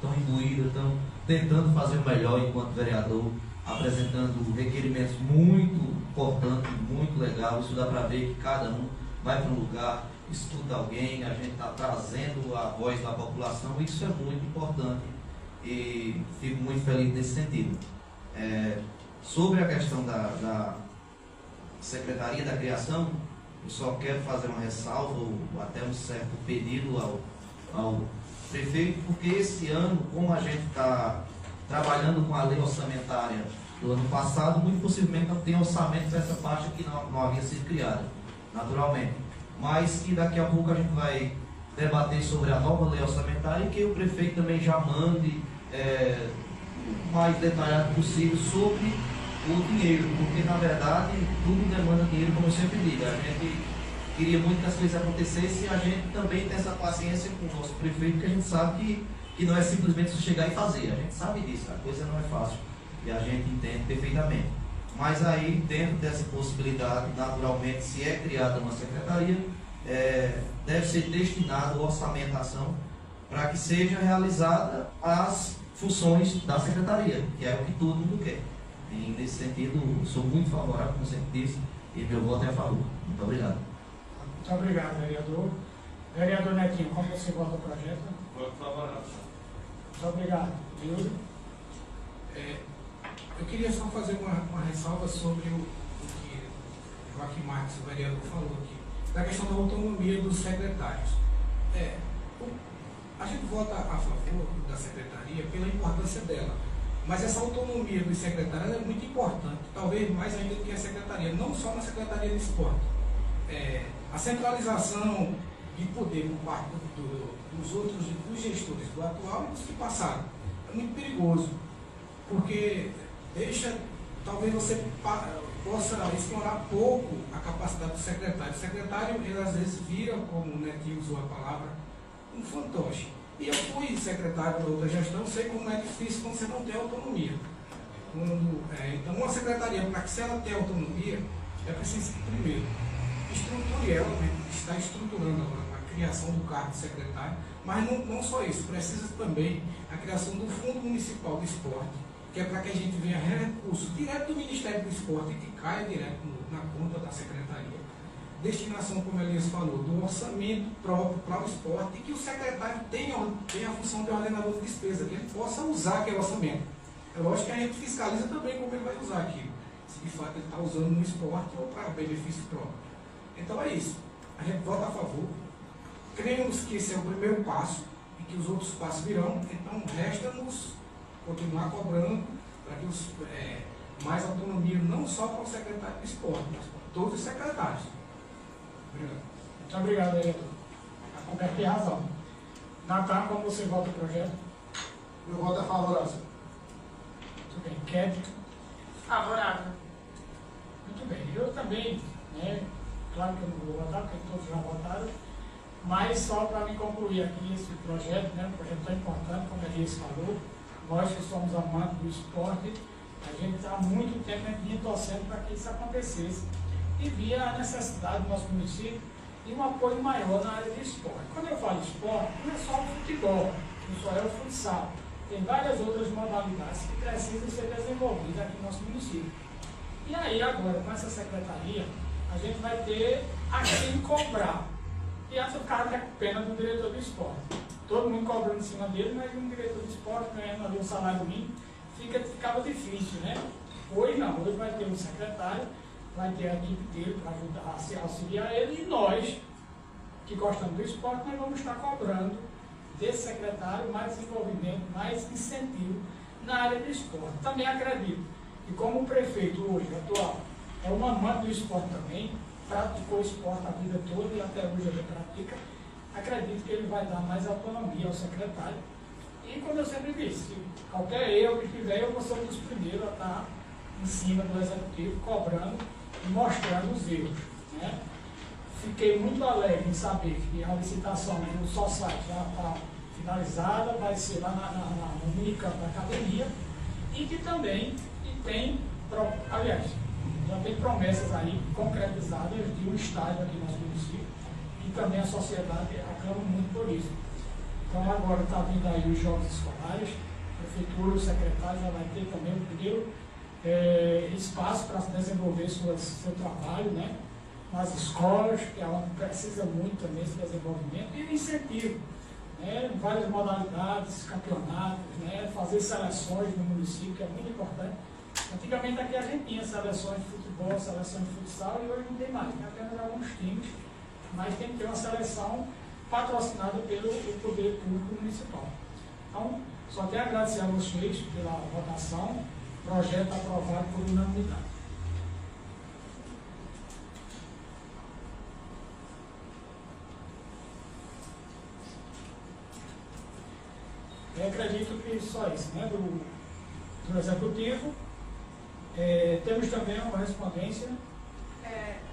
imbuídas, estão tentando fazer o melhor enquanto vereador, apresentando requerimentos muito importantes, muito legal. Isso dá para ver que cada um vai para um lugar, escuta alguém, a gente está trazendo a voz da população. Isso é muito importante e fico muito feliz nesse sentido. Sobre a questão da Secretaria da Criação, Eu só quero fazer uma ressalva, ou até um certo pedido ao prefeito, porque esse ano, como a gente está trabalhando com a lei orçamentária do ano passado, muito possivelmente não tem orçamento para essa parte que não havia sido criada, naturalmente. Mas que daqui a pouco a gente vai debater sobre a nova lei orçamentária e que o prefeito também já mande o mais detalhado possível sobre o dinheiro, porque na verdade tudo demanda dinheiro, como eu sempre digo. A gente queria muito que as coisas acontecessem e a gente também tem essa paciência com o nosso prefeito, porque a gente sabe que não é simplesmente só chegar e fazer, a gente sabe disso, a coisa não é fácil e a gente entende perfeitamente. Mas aí, dentro dessa possibilidade, naturalmente, se é criada uma secretaria, deve ser destinado a orçamentação para que seja realizada as funções da secretaria, que é o que todo mundo quer. E nesse sentido, sou muito favorável, como sempre disse, e meu voto é a favor. Muito obrigado. Muito obrigado, vereador. Vereador Netinho, como você vota o projeto? Voto favorável. Muito obrigado. Yuri? Eu queria só fazer uma ressalva sobre o que Joaquim Marques, o vereador, falou aqui, da questão da autonomia dos secretários. A gente vota a favor da secretaria pela importância dela, mas essa autonomia dos secretários é muito importante, talvez mais ainda do que a secretaria, não só na Secretaria de Esporte. A centralização de poder por parte dos gestores do atual e dos que passaram é muito perigoso, porque talvez você possa explorar pouco a capacidade do secretário. O secretário, ele às vezes vira, como o Netinho usou a palavra, um fantoche. E eu fui secretário da outra gestão, sei como é difícil quando você não tem autonomia. Então, uma secretaria, para que se ela tenha autonomia, é preciso, primeiro, estruture ela, né? Está estruturando a criação do cargo de secretário, mas não só isso, precisa também a criação do Fundo Municipal do Esporte, que é para que a gente venha recurso direto do Ministério do Esporte e que caia direto na conta da secretaria. Destinação, como a Elias falou, do orçamento próprio para o esporte e que o secretário tenha a função de ordenador de despesa, que ele possa usar aquele orçamento. É lógico que a gente fiscaliza também como ele vai usar aquilo, se de fato ele está usando no esporte ou para benefício próprio. Então é isso, a gente vota a favor, cremos que esse é o primeiro passo e que os outros passos virão, então resta-nos continuar cobrando para que mais autonomia, não só para o secretário de esporte, mas para todos os secretários. Obrigado. Muito obrigado, vereador. A Roberta tem razão. Natan, como você vota o projeto? Meu voto é favorável. Muito bem. Kevin? Favorável. Muito bem. Eu também, né? Claro que eu não vou votar, porque todos já votaram, mas só para me concluir aqui esse projeto, né? Um projeto tão importante, como a Elias falou, nós que somos amantes do esporte, a gente há muito tempo vinha torcendo para que isso acontecesse e via a necessidade do nosso município de um apoio maior na área de esporte. Quando eu falo esporte, não é só o futebol, não só é o futsal, tem várias outras modalidades que precisam ser desenvolvidas aqui no nosso município. E aí agora, com essa secretaria, a gente vai ter a quem cobrar. E antes o cara tem pena do diretor do esporte. Todo mundo cobrando em cima dele, mas um diretor de esporte ganhando ali um salário mínimo, ficava difícil, né? Hoje não, hoje vai ter um secretário, vai ter a equipe dele para ajudar a se auxiliar ele, e nós, que gostamos do esporte, nós vamos estar cobrando desse secretário mais desenvolvimento, mais incentivo na área do esporte. Também acredito que como o prefeito hoje, atual, é um amante do esporte também, praticou esporte a vida toda e até hoje ele pratica, acredito que ele vai dar mais autonomia ao secretário. E como eu sempre disse, qualquer erro que tiver, eu vou ser um dos primeiros a estar em cima do executivo, cobrando e mostrando os erros, né? Fiquei muito alegre em saber que a licitação do SOSAI já está finalizada, vai ser lá no minicampo da academia, e que também tem, aliás, já tem promessas aí concretizadas de um estádio aqui no nosso município, e também a sociedade aclama muito por isso. Então agora está vindo aí os jogos escolares, a prefeitura, o secretário já vai ter também o primeiro espaço para desenvolver seu trabalho, né? Nas escolas, que é onde precisa muito também esse desenvolvimento, e incentivo, né? Várias modalidades, campeonatos, né? Fazer seleções no município, que é muito importante. Antigamente aqui a gente tinha seleções de futebol, seleção de futsal, e hoje não tem mais, tem apenas alguns times, mas tem que ter uma seleção patrocinada pelo Poder Público Municipal. Então, só tenho a agradecer a vocês pela votação, projeto aprovado por unanimidade. Eu acredito que só isso, né, do Executivo. Temos também uma correspondência.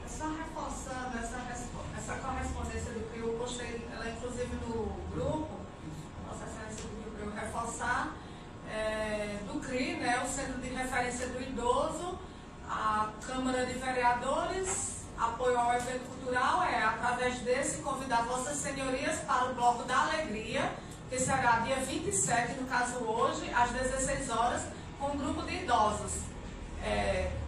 Só reforçando essa correspondência do CRI, eu postei ela inclusive no grupo, Nossa Excelência do CRI, eu reforçar, do CRI, né, o Centro de Referência do Idoso, a Câmara de Vereadores, apoio ao evento cultural, através desse, convidar Vossas Senhorias para o Bloco da Alegria, que será dia 27, no caso hoje, às 16 horas, com um grupo de idosos.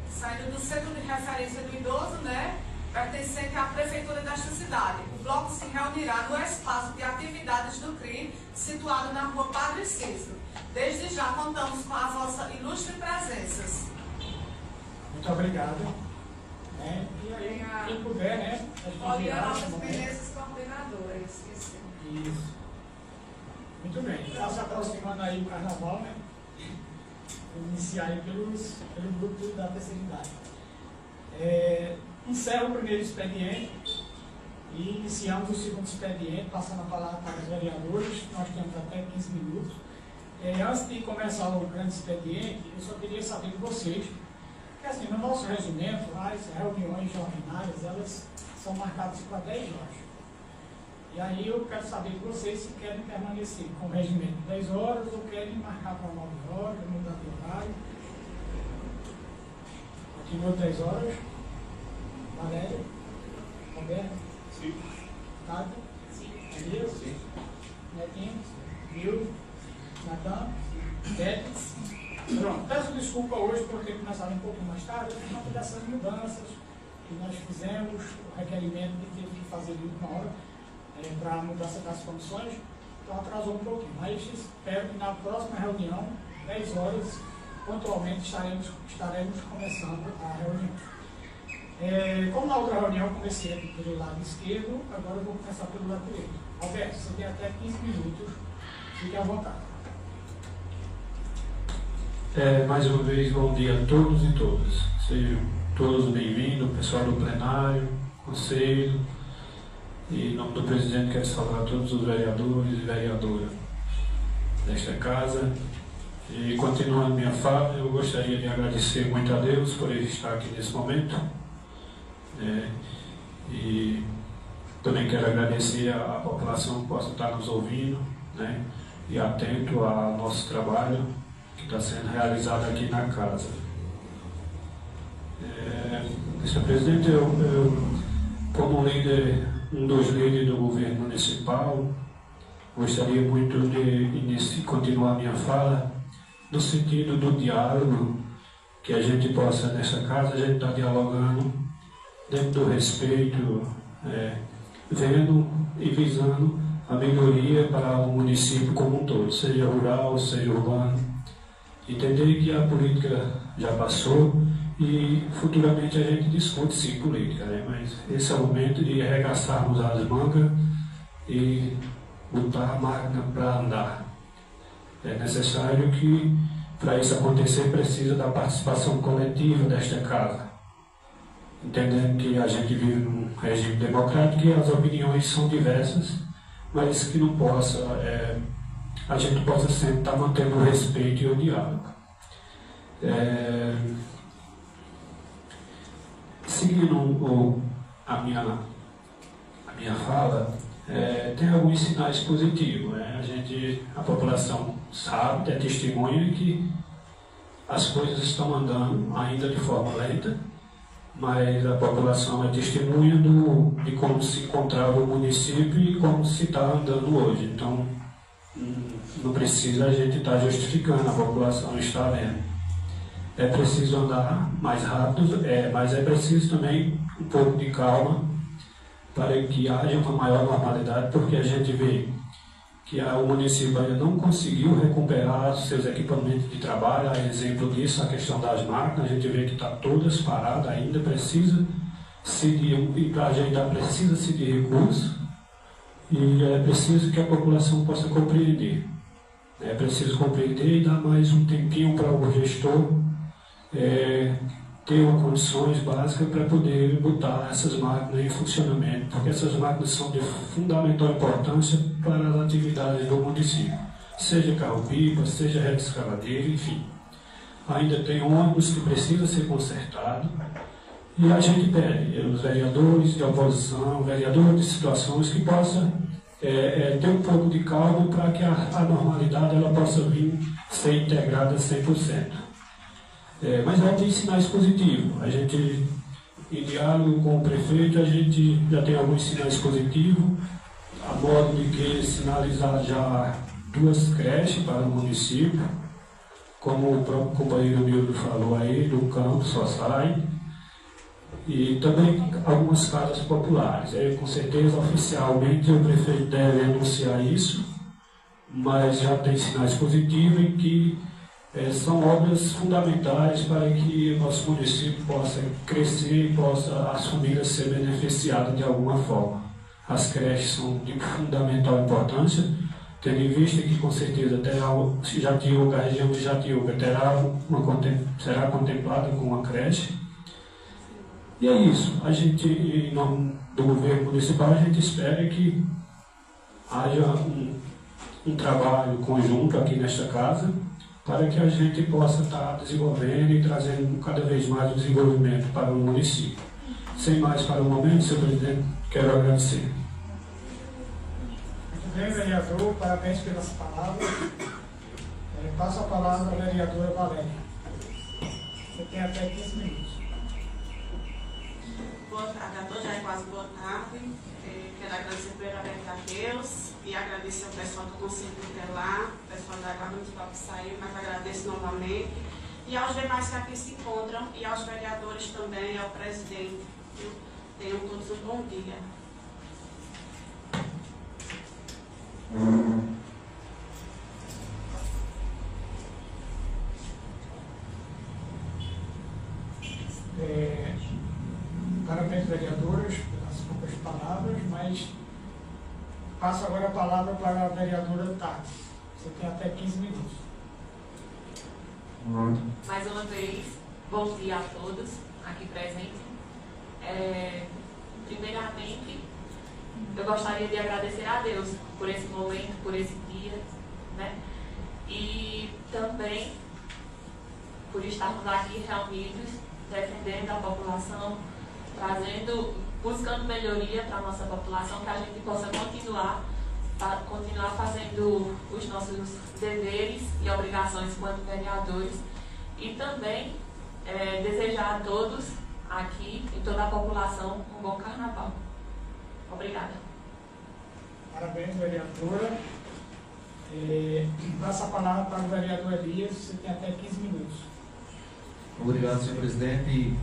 Saindo do Centro de Referência do Idoso, né, pertencente à Prefeitura desta cidade. O bloco se reunirá no espaço de atividades do CRI, situado na rua Padre Cícero. Desde já contamos com a vossa ilustre presença. Muito obrigado. E aí, quem puder, né? Pode ir a nossas belezas coordenadoras, esqueci. Isso. Muito bem. Está se aproximando aí o carnaval, né? Vou iniciar aí pelo grupo da terceira idade. Encerro o primeiro expediente e iniciamos o segundo expediente, passando a palavra para os vereadores. Nós temos até 15 minutos. Antes de começar o grande expediente, eu só queria saber de vocês, que assim, no nosso regimento, as reuniões ordinárias, elas são marcadas para 10 horas. E aí eu quero saber de vocês se querem permanecer com o regimento de 10 horas ou querem marcar para 9 horas, mudar de horário. Continua 10 horas. Valéria? Roberto? Sim. Tata? Sim. Elias? Sim. Netinho? Vil? Natan? Bete? Pronto. Peço desculpa hoje por ter começado um pouco mais tarde, por conta dessas mudanças que nós fizemos, o requerimento que teve que fazer de última hora para a mudança das condições, então atrasou um pouquinho. Mas espero que na próxima reunião, 10 horas, pontualmente estaremos começando a reunião. Como na outra reunião eu comecei aqui pelo lado esquerdo, agora eu vou começar pelo lado direito. Alberto, você tem até 15 minutos, fique à vontade. Mais uma vez, bom dia a todos e todas. Sejam todos bem-vindos, pessoal do plenário, conselho. E em nome do presidente, quero saudar todos os vereadores e vereadoras desta casa. E continuando minha fala, eu gostaria de agradecer muito a Deus por ele estar aqui nesse momento. E também quero agradecer à população que possa estar nos ouvindo, né, e atento ao nosso trabalho que está sendo realizado aqui na casa. Senhor presidente, eu como líder, um dos líderes do governo municipal, gostaria muito de continuar minha fala no sentido do diálogo, que a gente possa, nessa casa, a gente está dialogando dentro do respeito, vendo e visando a melhoria para o município como um todo, seja rural, seja urbano. Entender que a política já passou e futuramente a gente discute sim política, né? Mas esse é o momento de arregaçarmos as mangas e botar a máquina para andar. É necessário que, para isso acontecer, precisa da participação coletiva desta casa. Entendendo que a gente vive num regime democrático e as opiniões são diversas, mas que não possa, a gente possa sempre estar mantendo o respeito e o diálogo. Seguindo a minha fala, tem alguns sinais positivos. A população sabe, é testemunha que as coisas estão andando ainda de forma lenta, mas a população é testemunha de como se encontrava o município e como se está andando hoje. Então, não precisa a gente estar justificando, a população está vendo. É preciso andar mais rápido, mas é preciso também um pouco de calma para que haja uma maior normalidade, porque a gente vê que o município ainda não conseguiu recuperar seus equipamentos de trabalho. A exemplo disso, a questão das máquinas, a gente vê que está todas paradas, ainda precisa-se de recursos, e é preciso que a população possa compreender. É preciso compreender e dar mais um tempinho para o gestor ter condições básicas para poder botar essas máquinas em funcionamento, porque essas máquinas são de fundamental importância para as atividades do município, seja carro-pipa, seja rede escavadeira, enfim. Ainda tem ônibus que precisa ser consertado, e a gente pede, os vereadores de oposição, vereadores de situações, que possa ter um pouco de calma para que a normalidade ela possa vir ser integrada 100%. Mas já tem sinais positivos. A gente, em diálogo com o prefeito, a gente já tem alguns sinais positivos, a modo de que sinalizar já 2 creches para o município, como o próprio companheiro Nildo falou aí, do campo só sai, e também algumas casas populares. Com certeza, oficialmente, o prefeito deve anunciar isso, mas já tem sinais positivos em que são obras fundamentais para que o nosso município possa crescer e possa as famílias ser beneficiadas de alguma forma. As creches são de fundamental importância, tendo em vista que com certeza a região de Jatiuca será contemplada com uma creche. E é isso. A gente, em nome do governo municipal, a gente espera que haja um trabalho conjunto aqui nesta casa, para que a gente possa estar desenvolvendo e trazendo cada vez mais o desenvolvimento para o município. Sem mais para o momento, senhor presidente, quero agradecer. Muito bem, vereador, parabéns pelas palavras. Passo a palavra à vereadora Valéria. Você tem até 15 minutos. Boa tarde a todos, já é quase boa tarde. Quero agradecer primeiramente a Deus e agradecer ao pessoal do Conselho Tutelar, o pessoal da Guarda Municipal que saiu, mas agradeço novamente. E aos demais que aqui se encontram, e aos vereadores também, ao presidente. Tenham todos um bom dia. Parabéns, vereadores, pelas poucas palavras, mas passo agora a palavra para a vereadora Tati. Você tem até 15 minutos. Mais uma vez, bom dia a todos aqui presentes. Primeiramente, eu gostaria de agradecer a Deus por esse momento, por esse dia, né? E também por estarmos aqui reunidos, defendendo a população, buscando melhoria para a nossa população, que a gente possa continuar fazendo os nossos deveres e obrigações enquanto vereadores, e também desejar a todos aqui e toda a população um bom carnaval. Obrigada. Parabéns, vereadora. Passa a palavra para o vereador Elias, você tem até 15 minutos. Obrigado, senhor presidente. E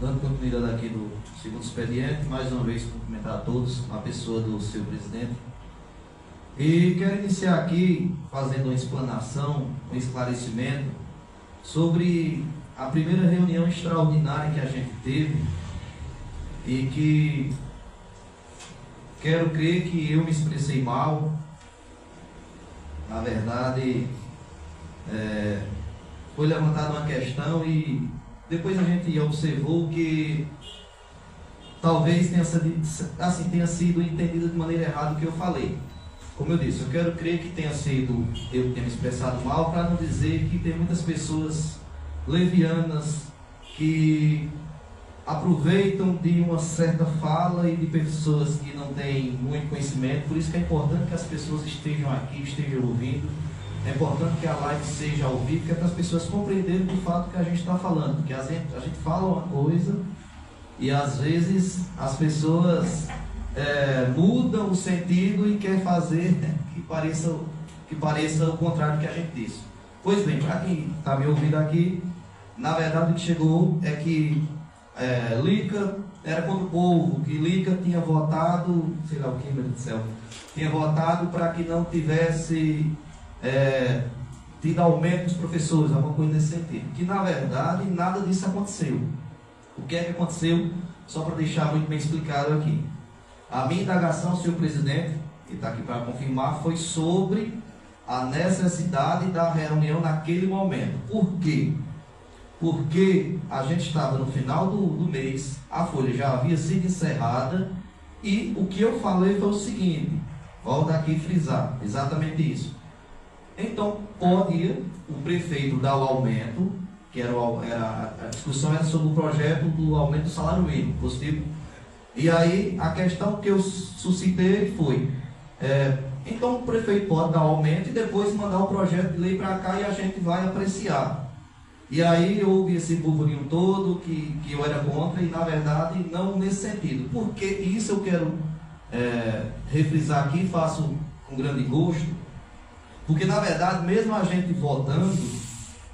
dando continuidade aqui do segundo expediente, mais uma vez cumprimentar a todos, a pessoa do seu presidente. E quero iniciar aqui fazendo uma explanação, um esclarecimento sobre a primeira reunião extraordinária que a gente teve, e que quero crer que eu me expressei mal. Na verdade, foi levantada uma questão e depois a gente observou que talvez tenha sido entendido de maneira errada o que eu falei. Como eu disse, eu quero crer que tenha sido eu que tenha me expressado mal, para não dizer que tem muitas pessoas levianas que aproveitam de uma certa fala e de pessoas que não têm muito conhecimento. Por isso que é importante que as pessoas estejam aqui, estejam ouvindo. É importante que a live seja ao vivo, que é para as pessoas compreenderem do fato que a gente está falando. Porque a gente fala uma coisa e às vezes as pessoas mudam o sentido e quer fazer que pareça o contrário do que a gente disse. Pois bem, para quem está me ouvindo aqui, na verdade o que chegou é que Lica era contra o povo, que Lica tinha votado, sei lá o que, meu Deus do céu, tinha votado para que não tivesse tido aumento dos professores, alguma coisa nesse sentido. Que na verdade nada disso aconteceu. O que é que aconteceu? Só para deixar muito bem explicado aqui. A minha indagação, senhor presidente, que está aqui para confirmar, foi sobre a necessidade da reunião naquele momento. Por quê? Porque a gente estava no final do mês, a folha já havia sido encerrada, e o que eu falei foi o seguinte, volto aqui a frisar, exatamente isso. Então, podia o prefeito dar o aumento, que a discussão era sobre o projeto do aumento do salário mínimo, positivo. E aí, a questão que eu suscitei foi, então o prefeito pode dar o aumento e depois mandar o projeto de lei para cá e a gente vai apreciar. E aí houve esse burburinho todo que eu era contra, e na verdade não nesse sentido. Porque isso eu quero refrisar aqui, faço com grande gosto, porque na verdade mesmo a gente votando,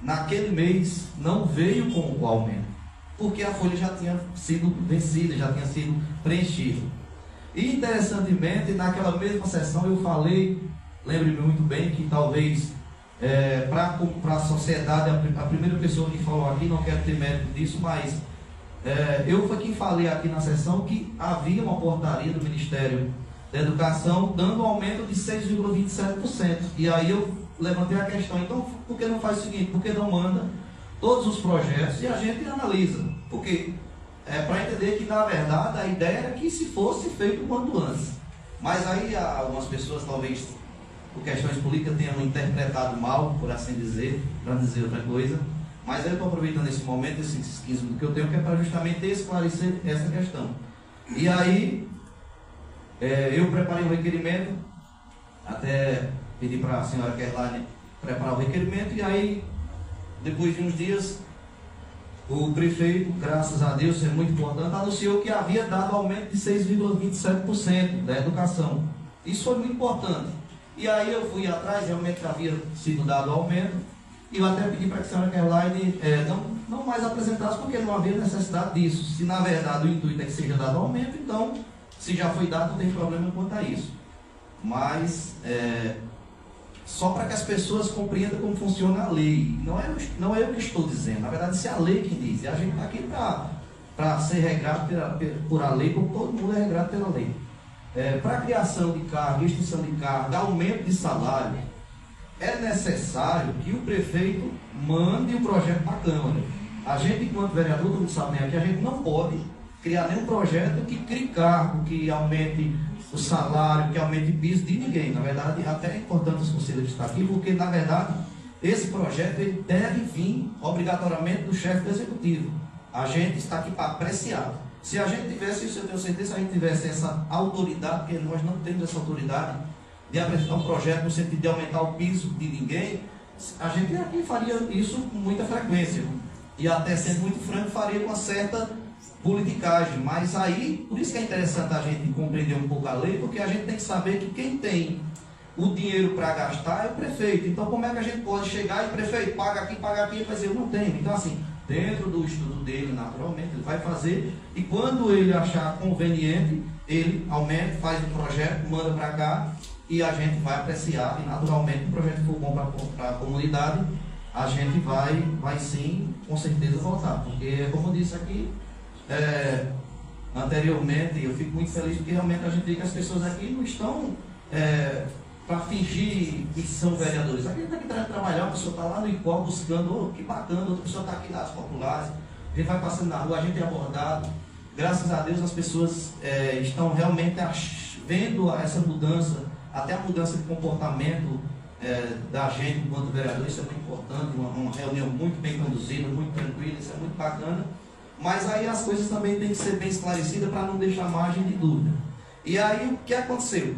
naquele mês não veio com o aumento, porque a folha já tinha sido vencida, já tinha sido preenchida. E interessantemente, naquela mesma sessão eu falei, lembre-me muito bem que talvez para a sociedade, a primeira pessoa que falou aqui, não quero ter mérito disso, mas eu fui quem falei aqui na sessão que havia uma portaria do Ministério da Educação dando um aumento de 6,27%. E aí eu levantei a questão, então por que não faz o seguinte, por que não manda todos os projetos e a gente analisa? Porque para entender que na verdade a ideia era que se fosse feito o quanto antes. Mas aí algumas pessoas talvez por questões políticas tenham interpretado mal, por assim dizer, para não dizer outra coisa. Mas eu estou aproveitando esse momento, esses 15 minutos que eu tenho, que é para justamente esclarecer essa questão. E aí, eu preparei o requerimento, até pedi para a senhora Kerline preparar o requerimento, e aí, depois de uns dias, o prefeito, graças a Deus, isso é muito importante, anunciou que havia dado aumento de 6,27% da educação. Isso foi muito importante. E aí eu fui atrás, realmente havia sido dado aumento, e eu até pedi para que a senhora Kerline não mais apresentasse, porque não havia necessidade disso. Se na verdade o intuito é que seja dado aumento, então, se já foi dado, não tem problema quanto a isso. Mas, só para que as pessoas compreendam como funciona a lei. Não é eu que estou dizendo, na verdade isso é a lei que diz. E a gente está aqui para ser regrado por a lei, como todo mundo é regrado pela lei. Para criação de carga, extinção de carga, aumento de salário, é necessário que o prefeito mande o projeto para a Câmara. A gente, enquanto vereador, todo mundo sabe aqui, a gente não pode criar nenhum projeto que crie cargo, que aumente o salário, que aumente o piso de ninguém. Na verdade, até é importante os conselheiros estar aqui, porque, na verdade, esse projeto ele deve vir obrigatoriamente do chefe do executivo. A gente está aqui para apreciar. Se a gente tivesse, isso eu tenho certeza, se a gente tivesse essa autoridade, porque nós não temos essa autoridade de apresentar um projeto no sentido de aumentar o piso de ninguém, a gente aqui faria isso com muita frequência. E até sendo muito franco, faria com uma certa politicagem. Mas aí, por isso que é interessante a gente compreender um pouco a lei, porque a gente tem que saber que quem tem o dinheiro para gastar é o prefeito. Então como é que a gente pode chegar e prefeito, paga aqui, e vai dizer, eu não tenho. Então assim, dentro do estudo dele, naturalmente, ele vai fazer, e quando ele achar conveniente, ele aumenta, faz o projeto, manda para cá, e a gente vai apreciar, e naturalmente, o projeto for bom para a comunidade, a gente vai sim, com certeza, votar. Porque, como eu disse aqui, anteriormente, eu fico muito feliz, porque realmente a gente vê que as pessoas aqui não estão para fingir que são vereadores. Aqui está aqui trabalhar, a pessoa está lá no ICOL buscando, que bacana, outra pessoa está aqui nas populares, a gente vai passando na rua, a gente é abordado. Graças a Deus as pessoas estão realmente vendo essa mudança, até a mudança de comportamento da gente enquanto vereador. Isso é muito importante, uma reunião muito bem conduzida, muito tranquila, isso é muito bacana. Mas aí as coisas também têm que ser bem esclarecidas para não deixar margem de dúvida. E aí o que aconteceu?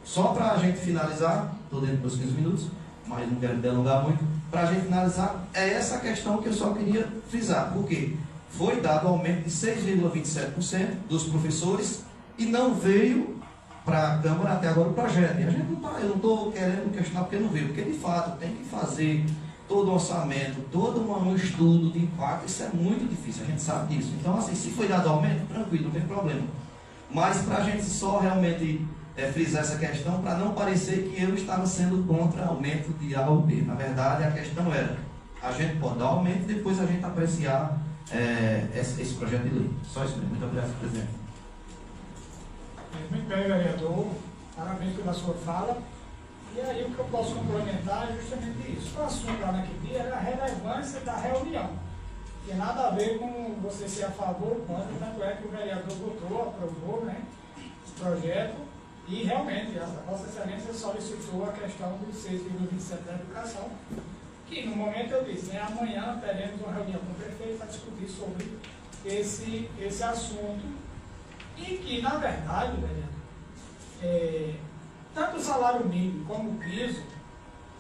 Só para a gente finalizar, estou dentro dos 15 minutos, mas não quero me delongar muito, para a gente finalizar, é essa questão que eu só queria frisar. Por quê? Foi dado aumento de 6,27% dos professores e não veio para a Câmara até agora o projeto. E a gente eu não estou querendo questionar porque não veio, porque de fato tem que fazer todo o orçamento, todo um estudo de impacto, isso é muito difícil, a gente sabe disso. Então assim, se foi dado aumento, tranquilo, não tem problema. Mas para a gente só realmente frisar essa questão para não parecer que eu estava sendo contra aumento de A ou B. Na verdade, a questão era, a gente pode dar aumento e depois a gente apreciar esse projeto de lei. Só isso mesmo. Muito obrigado, presidente. Muito bem, vereador. Parabéns pela sua fala. E aí o que eu posso complementar é justamente isso. O assunto lá naquele dia era a relevância da reunião. Tem nada a ver com você ser a favor ou contra, tanto é que o vereador votou, aprovou, né, o projeto, e realmente a Vossa Excelência solicitou a questão dos 6,27 da educação, que no momento eu disse, né, amanhã teremos uma reunião com o prefeito para discutir sobre esse assunto, e que, na verdade, vereador, tanto o salário mínimo como o piso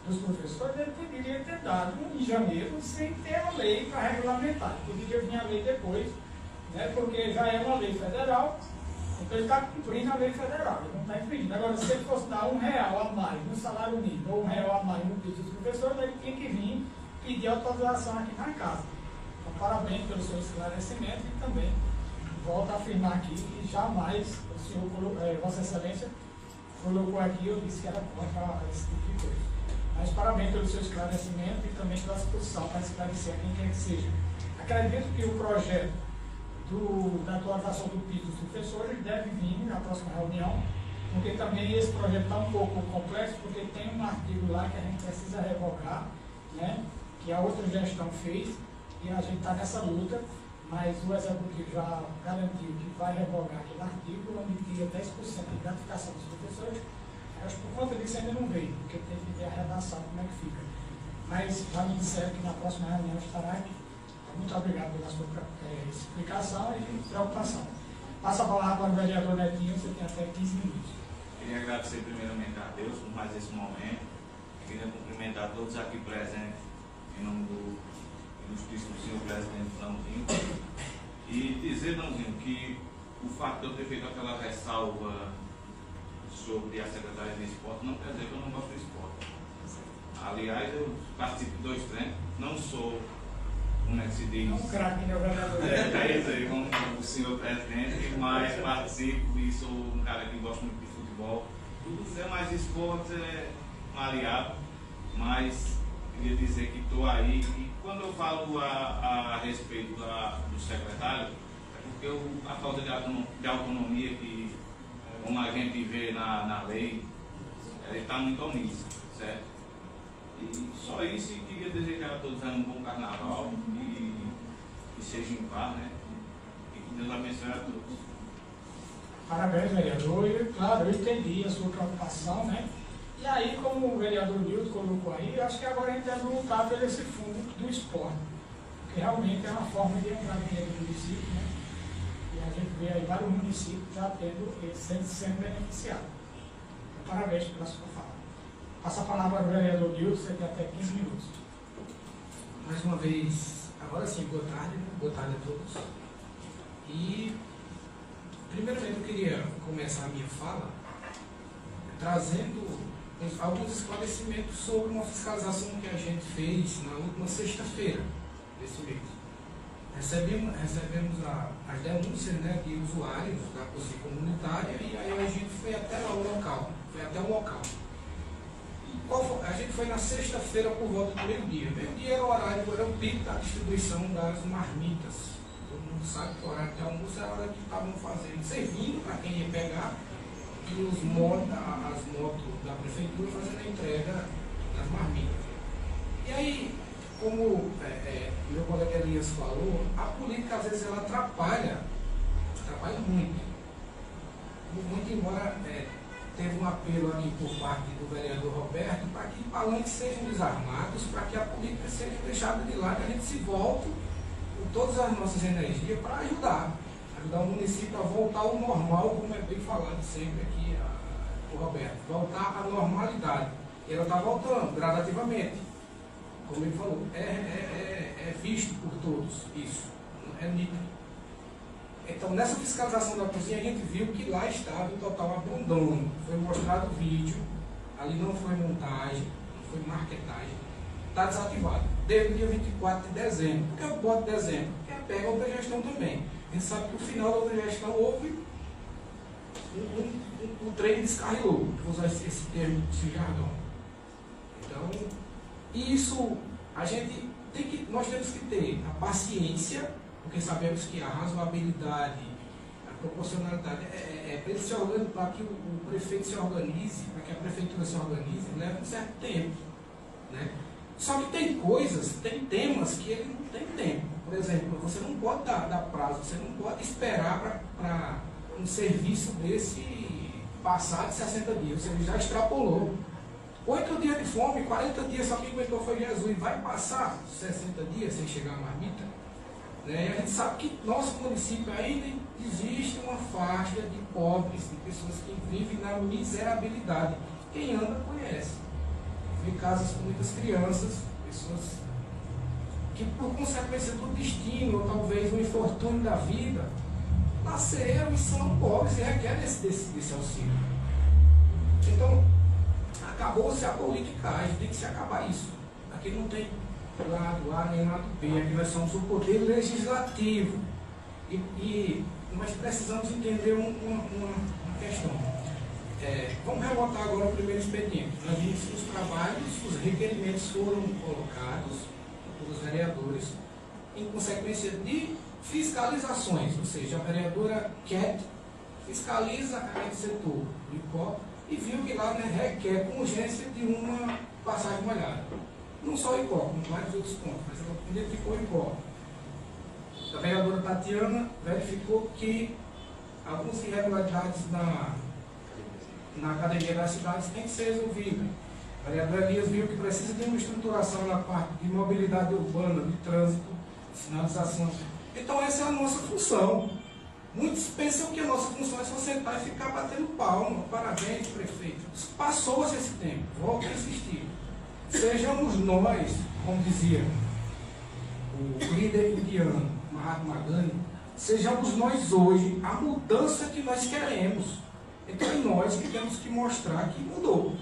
dos professores, ele poderia ter dado em janeiro sem ter a lei para regulamentar. Poderia vir a lei depois, né, porque já é uma lei federal, então ele está cumprindo a lei federal, ele não está infringindo. Agora, se ele fosse dar R$1 a mais no salário mínimo ou R$1 a mais no piso dos professores, ele tinha que vir pedir autorização aqui na casa. Então, parabéns pelo seu esclarecimento e também volto a afirmar aqui que jamais o senhor, Vossa Excelência, colocou aqui, eu disse que era contra esse tipo de coisa. Mas parabéns pelo seu esclarecimento e também pela disposição para esclarecer a quem quer que seja. Acredito que o projeto da atualização do piso dos professores deve vir na próxima reunião, porque também esse projeto está um pouco complexo, porque tem um artigo lá que a gente precisa revogar, né, que a outra gestão fez, e a gente está nessa luta, mas o Executivo já garantiu que vai revogar aquele artigo, onde tira 10% de gratificação dos professores. Acho que por conta disso ainda não veio, porque tem que ver a redação, como é que fica. Mas já me disseram que na próxima reunião estará aqui. Então, muito obrigado pela sua explicação e preocupação. Passa a palavra para o vereador Netinho, você tem até 15 minutos. Queria agradecer primeiramente a Deus por mais esse momento. Queria cumprimentar todos aqui presentes, em nome do ilustríssimo senhor presidente Nãozinho. E dizer, Nãozinho, que o fato de eu ter feito aquela ressalva sobre a Secretaria de Esporte não quer dizer que eu não gosto do esporte. Aliás, eu participo de 2 treinos, não sou, como é que se diz? Um craque, né, vereador? É isso aí, como o senhor presidente, mas participo e sou um cara que gosta muito de futebol. Tudo é mais esporte, é variado, mas queria dizer que estou aí. E quando eu falo a respeito do secretário, é porque a falta de autonomia que, como a gente vê na lei, ele está muito omisso, certo? E só isso, e queria desejar a todos um bom carnaval e seja em paz, né? E que Deus abençoe a todos. Parabéns, vereador. E, claro, eu entendi a sua preocupação, né? E aí, como o vereador Nilton colocou aí, eu acho que agora a gente deve lutar por esse fundo do esporte, porque realmente é uma forma de entrar dinheiro no município, né? E a gente vê aí vários municípios já sendo beneficiados. Então, parabéns pela sua fala. Passa a palavra ao vereador Nilton, você tem até 15 minutos. Mais uma vez, agora sim, boa tarde a todos. E, primeiramente, eu queria começar a minha fala trazendo alguns esclarecimentos sobre uma fiscalização que a gente fez na última sexta-feira desse mês. Recebemos as denúncias, né, de usuários da cozinha comunitária e aí a gente foi até lá o local, A gente foi na sexta-feira por volta do meio-dia. Meio-dia era o horário, era o pico da distribuição das marmitas. Todo mundo sabe que o horário de almoço é a hora que estavam fazendo, servindo para quem ia pegar, e as motos da prefeitura fazendo a entrega das marmitas. E aí, como meu colega Elias falou, a política às vezes ela atrapalha muito. Muito embora teve um apelo aqui por parte do vereador Roberto para que palanques sejam desarmados, para que a política seja deixada de lado, que a gente se volte com todas as nossas energias para ajudar o município a voltar ao normal, como é bem falado sempre aqui o Roberto, voltar à normalidade. E ela está voltando gradativamente. Como ele falou, é visto por todos isso, é nítido. Então, nessa fiscalização da cozinha, a gente viu que lá estava em total abandono. Foi mostrado o vídeo, ali não foi montagem, não foi marketagem, está desativado. Desde o dia 24 de dezembro. Por que eu boto dezembro? Porque pega outra gestão também. A gente sabe que no final da outra gestão houve o trem descarrilou, vou usar esse termo, esse jargão. Então, isso nós temos que ter a paciência, porque sabemos que a razoabilidade, a proporcionalidade para que o prefeito se organize, para que a prefeitura se organize, leva um certo tempo, né? Só que tem temas que ele não tem tempo. Por exemplo, você não pode dar prazo, você não pode esperar para um serviço desse passar de 60 dias. Você já extrapolou. 8 dias de fome, 40 dias, só quem aguentou foi Jesus. Vai passar 60 dias sem chegar a marmita? Né? E a gente sabe que nosso município ainda existe uma faixa de pobres, de pessoas que vivem na miserabilidade. Quem anda conhece. Vê casas com muitas crianças, pessoas que por consequência do destino, ou talvez um infortúnio da vida, nasceram e são pobres e requerem desse auxílio. Então, acabou-se a politicagem, tem que se acabar isso. Aqui não tem lado A nem lado B, aqui nós somos o poder legislativo. E nós precisamos entender uma questão. Vamos remontar agora o primeiro expediente. Nós vimos que os trabalhos, os requerimentos foram colocados pelos vereadores em consequência de fiscalizações, ou seja, a vereadora Cat fiscaliza aquele setor do IPO e viu que lá, né, requer com urgência de uma passagem molhada. Não só o IPO, como vários outros pontos, mas ela identificou o IPO. A vereadora Tatiana verificou que algumas irregularidades na academia das cidades têm que ser resolvidas. A vereadora Elias viu que precisa de uma estruturação na parte de mobilidade urbana, de trânsito, de sinalização. Então essa é a nossa função. Muitos pensam que a nossa função é só sentar e ficar batendo palma. Parabéns, prefeito. Passou-se esse tempo, volto a insistir. Sejamos nós, como dizia o líder indiano, Mahatma Gandhi, sejamos nós hoje a mudança que nós queremos. Então é nós que temos que mostrar que mudou.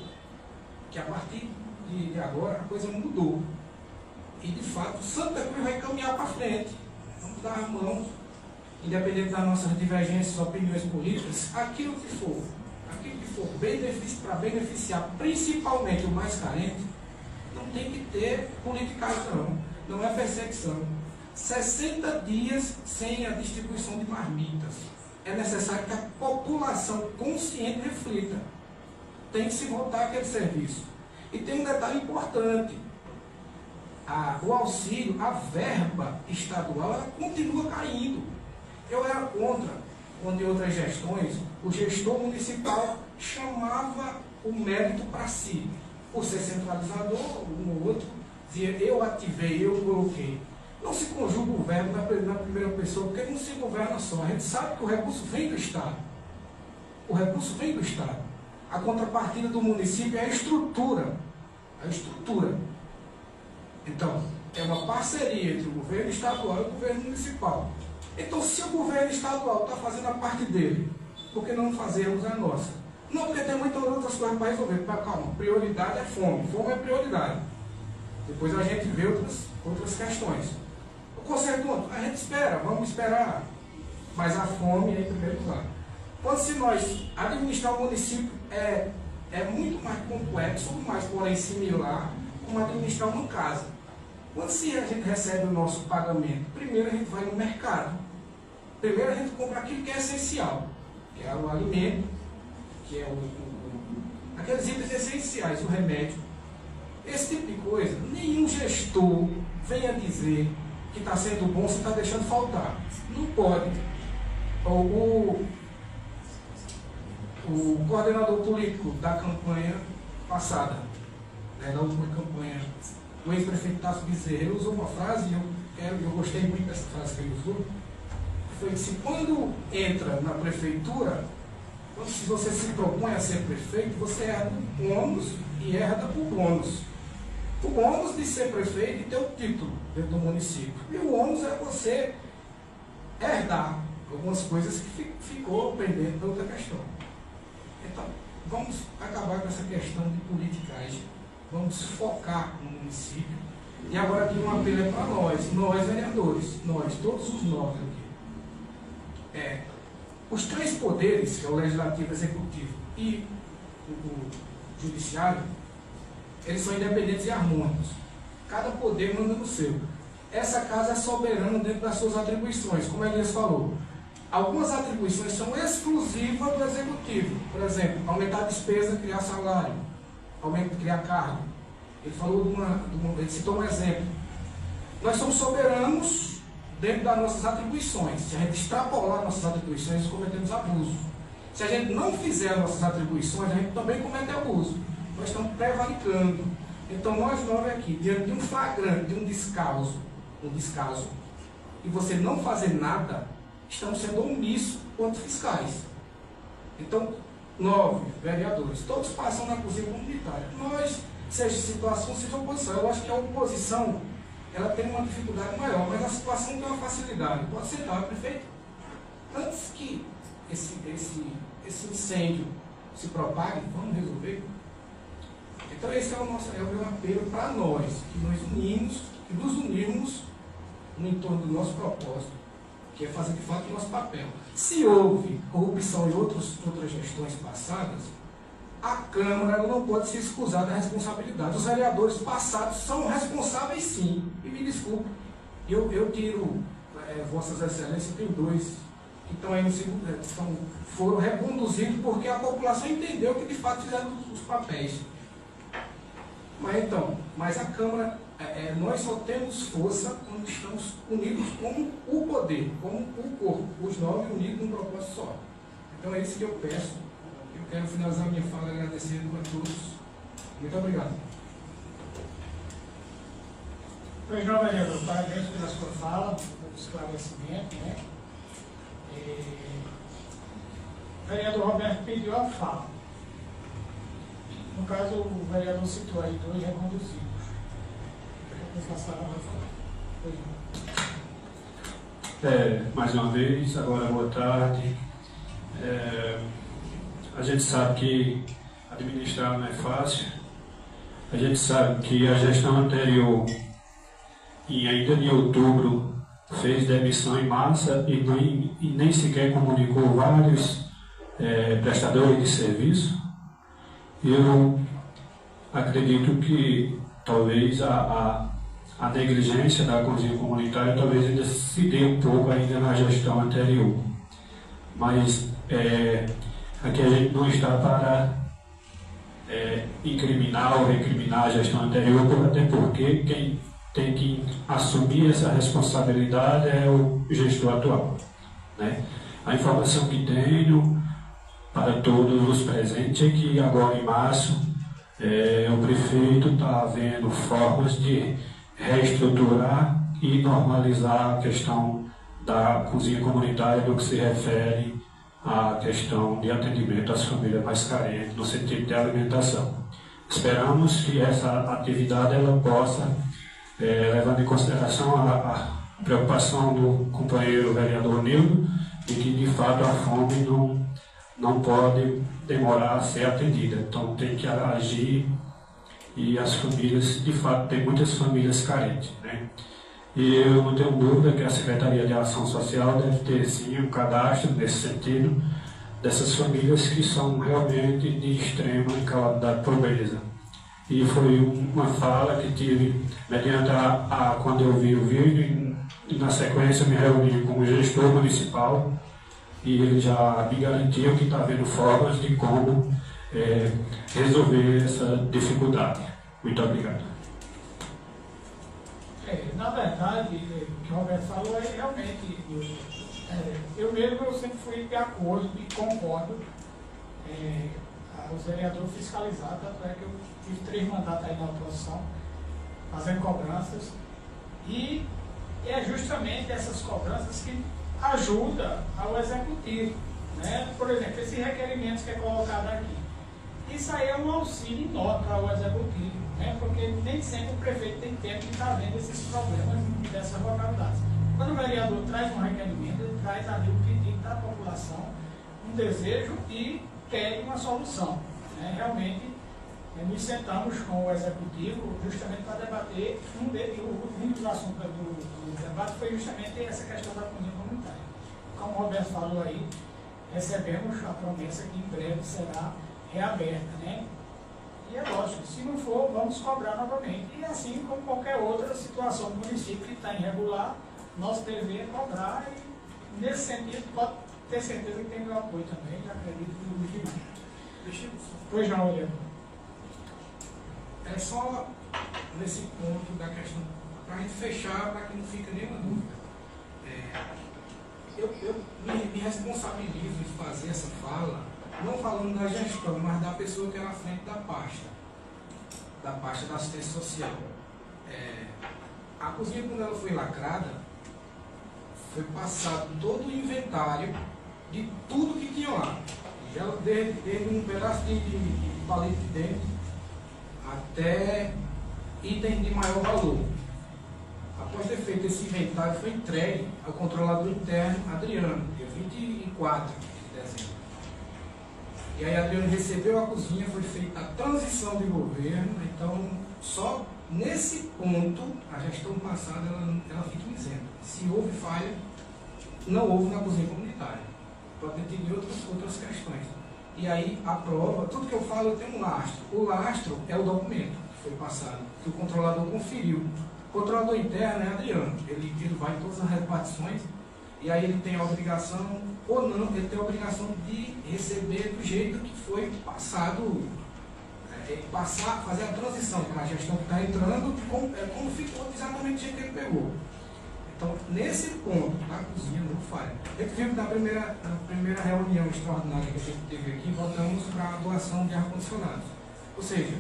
Que a partir de agora a coisa mudou. E de fato Santa Cruz vai caminhar para frente. Vamos dar a mão, independente das nossas divergências, opiniões políticas, aquilo que for para beneficiar principalmente o mais carente, não tem que ter politicagem não é perseguição. 60 dias sem a distribuição de marmitas. É necessário que a população consciente reflita. Tem que se voltar àquele serviço. E tem um detalhe importante. O auxílio, a verba estadual, ela continua caindo. Eu era contra, quando em outras gestões, o gestor municipal chamava o mérito para si. Por ser centralizador, um ou outro, dizia, eu ativei, eu coloquei. Não se conjuga o verbo na primeira pessoa, porque não se governa só. A gente sabe que o recurso vem do Estado. O recurso vem do Estado. A contrapartida do município é a estrutura. A estrutura. Então, é uma parceria entre o governo estadual e o governo municipal. Então, se o governo estadual está fazendo a parte dele, por que não fazermos a nossa? Não, porque tem muitas outras coisas para resolver. Calma, prioridade é fome. Fome é prioridade. Depois a gente vê outras questões. O conserto, a gente espera, vamos esperar. Mas a fome é em primeiro lugar. Quando se nós administrar o município é muito mais complexo, mas porém similar, como administrar uma casa. Quando se a gente recebe o nosso pagamento, primeiro a gente vai no mercado. Primeiro a gente compra aquilo que é essencial, que é o alimento, que é aqueles itens essenciais, o remédio. Esse tipo de coisa, nenhum gestor venha dizer que está sendo bom se está deixando faltar. Não pode. O coordenador político da campanha passada, né, da última campanha, o ex-prefeito Tasso Bezerra, ele usou uma frase, eu gostei muito dessa frase que ele usou, foi que se quando entra na prefeitura, se você se propõe a ser prefeito, você herda o ônus e herda o bônus. O bônus de ser prefeito e ter o título dentro do município. E o ônus é você herdar algumas coisas que ficou pendente da outra questão. Então, vamos acabar com essa questão de politicagem. Vamos focar no município. E agora aqui um apelo é para nós vereadores, todos os nós aqui. os três poderes, que é o legislativo, o executivo e o judiciário, eles são independentes e harmônicos. Cada poder manda no seu. Essa casa é soberana dentro das suas atribuições, como Elias falou. Algumas atribuições são exclusivas do executivo. Por exemplo, aumentar a despesa, criar salário, criar cargo. Ele falou ele citou um exemplo. Nós somos soberanos dentro das nossas atribuições. Se a gente extrapolar nossas atribuições, cometemos abuso. Se a gente não fizer as nossas atribuições, a gente também comete abuso. Nós estamos prevaricando. Então nós 9 aqui, diante de um flagrante, de um descaso, e você não fazer nada, estamos sendo omissos quanto fiscais. Então, 9 vereadores, todos passam na cozinha comunitária. Nós, seja situação, seja oposição. Eu acho que a oposição, ela tem uma dificuldade maior, mas a situação tem uma facilidade. Pode sentar, prefeito. Antes que esse incêndio se propague, vamos resolver. Então esse é o meu apelo para nós, que nos unirmos no entorno do nosso propósito, que é fazer de fato o nosso papel. Se houve corrupção em outras gestões passadas, a Câmara não pode se excusar da responsabilidade. Os vereadores passados são responsáveis sim, e me desculpe, eu tiro Vossas Excelências, tem 2 que estão aí no segundo, foram reconduzidos porque a população entendeu que de fato fizeram os papéis. Mas a Câmara, nós só temos força quando estamos unidos como o poder, como o corpo, os 9 unidos num propósito só. Então é isso que eu peço. Eu quero finalizar minha fala agradecendo a todos. Muito obrigado. Pois não, vereador, parabéns pela sua fala, pelo esclarecimento, né? O vereador Roberto pediu a fala. No caso, o vereador citou aí 2 reconduzidos. Mais uma vez, agora boa tarde. A gente sabe que administrar não é fácil. A gente sabe que a gestão anterior, ainda em outubro, fez demissão em massa e nem sequer comunicou vários prestadores de serviço. Eu acredito que talvez a negligência da cozinha comunitária talvez ainda se dê um pouco ainda na gestão anterior. Mas aqui a gente não está para incriminar ou recriminar a gestão anterior, até porque quem tem que assumir essa responsabilidade é o gestor atual, né? A informação que tenho para todos os presentes é que agora em março o prefeito está vendo formas de reestruturar e normalizar a questão da cozinha comunitária no que se refere à questão de atendimento às famílias mais carentes no sentido de alimentação. Esperamos que essa atividade ela possa, levando em consideração a preocupação do companheiro vereador Nildo, de que de fato a fome não pode demorar a ser atendida. Então tem que agir e as famílias, de fato, tem muitas famílias carentes, né? E eu não tenho dúvida que a Secretaria de Ação Social deve ter sim um cadastro nesse sentido dessas famílias que são realmente de extrema e calamidade pobreza. E foi uma fala que tive mediante quando eu vi o vídeo e na sequência me reuni com o gestor municipal e ele já me garantiu que está vendo formas de como resolver essa dificuldade. Muito obrigado. Na verdade, o que o Roberto falou é realmente, eu mesmo sempre fui de acordo e concordo os vereadores fiscalizados, tanto é que eu tive 3 mandatos aí na oposição, fazendo cobranças, e é justamente essas cobranças que ajudam ao executivo, né? Por exemplo, esses requerimentos que é colocado aqui, isso aí é um auxílio enorme para o executivo, né? Porque nem sempre o prefeito tem tempo de estar vendo esses problemas dessas localidades. Quando o vereador traz um requerimento, ele traz ali o pedido da população, um desejo e pede uma solução, né? Realmente, nos sentamos com o executivo justamente para debater, um dos assuntos do debate foi justamente essa questão da cozinha comunitária. Como o Roberto falou aí, recebemos a promessa que em breve será reaberta, né? E é lógico, se não for, vamos cobrar novamente. E assim como qualquer outra situação do município que está irregular, nosso dever é cobrar e, nesse sentido, pode ter certeza que tem meu apoio também, já acredito que muito. Pois não, William. É só nesse ponto da questão, para a gente fechar, para que não fique nenhuma dúvida. Eu me responsabilizo de fazer essa fala, não falando da gestão, mas da pessoa que era à frente da pasta da assistência social. A cozinha, quando ela foi lacrada, foi passado todo o inventário de tudo que tinha lá. Desde um pedaço de palito de dente até itens de maior valor. Após ter feito esse inventário, foi entregue ao controlador interno, Adriano, dia 24 de dezembro. E aí Adriano recebeu a cozinha, foi feita a transição de governo, então só nesse ponto a gestão passada ela fica isenta. Se houve falha, não houve na cozinha comunitária. Pode ter tido outras questões. E aí a prova, tudo que eu falo tem um lastro. O lastro é o documento que foi passado, que o controlador conferiu. O controlador interno é Adriano, ele vai em todas as repartições e aí ele tem a obrigação, ou não, ele tem a obrigação de receber do jeito que foi passado, fazer a transição para a gestão que está entrando, como ficou exatamente do jeito que ele pegou. Então, nesse ponto, a cozinha não falha. A gente viu que na primeira reunião extraordinária que a gente teve aqui, voltamos para a doação de ar-condicionados. Ou seja,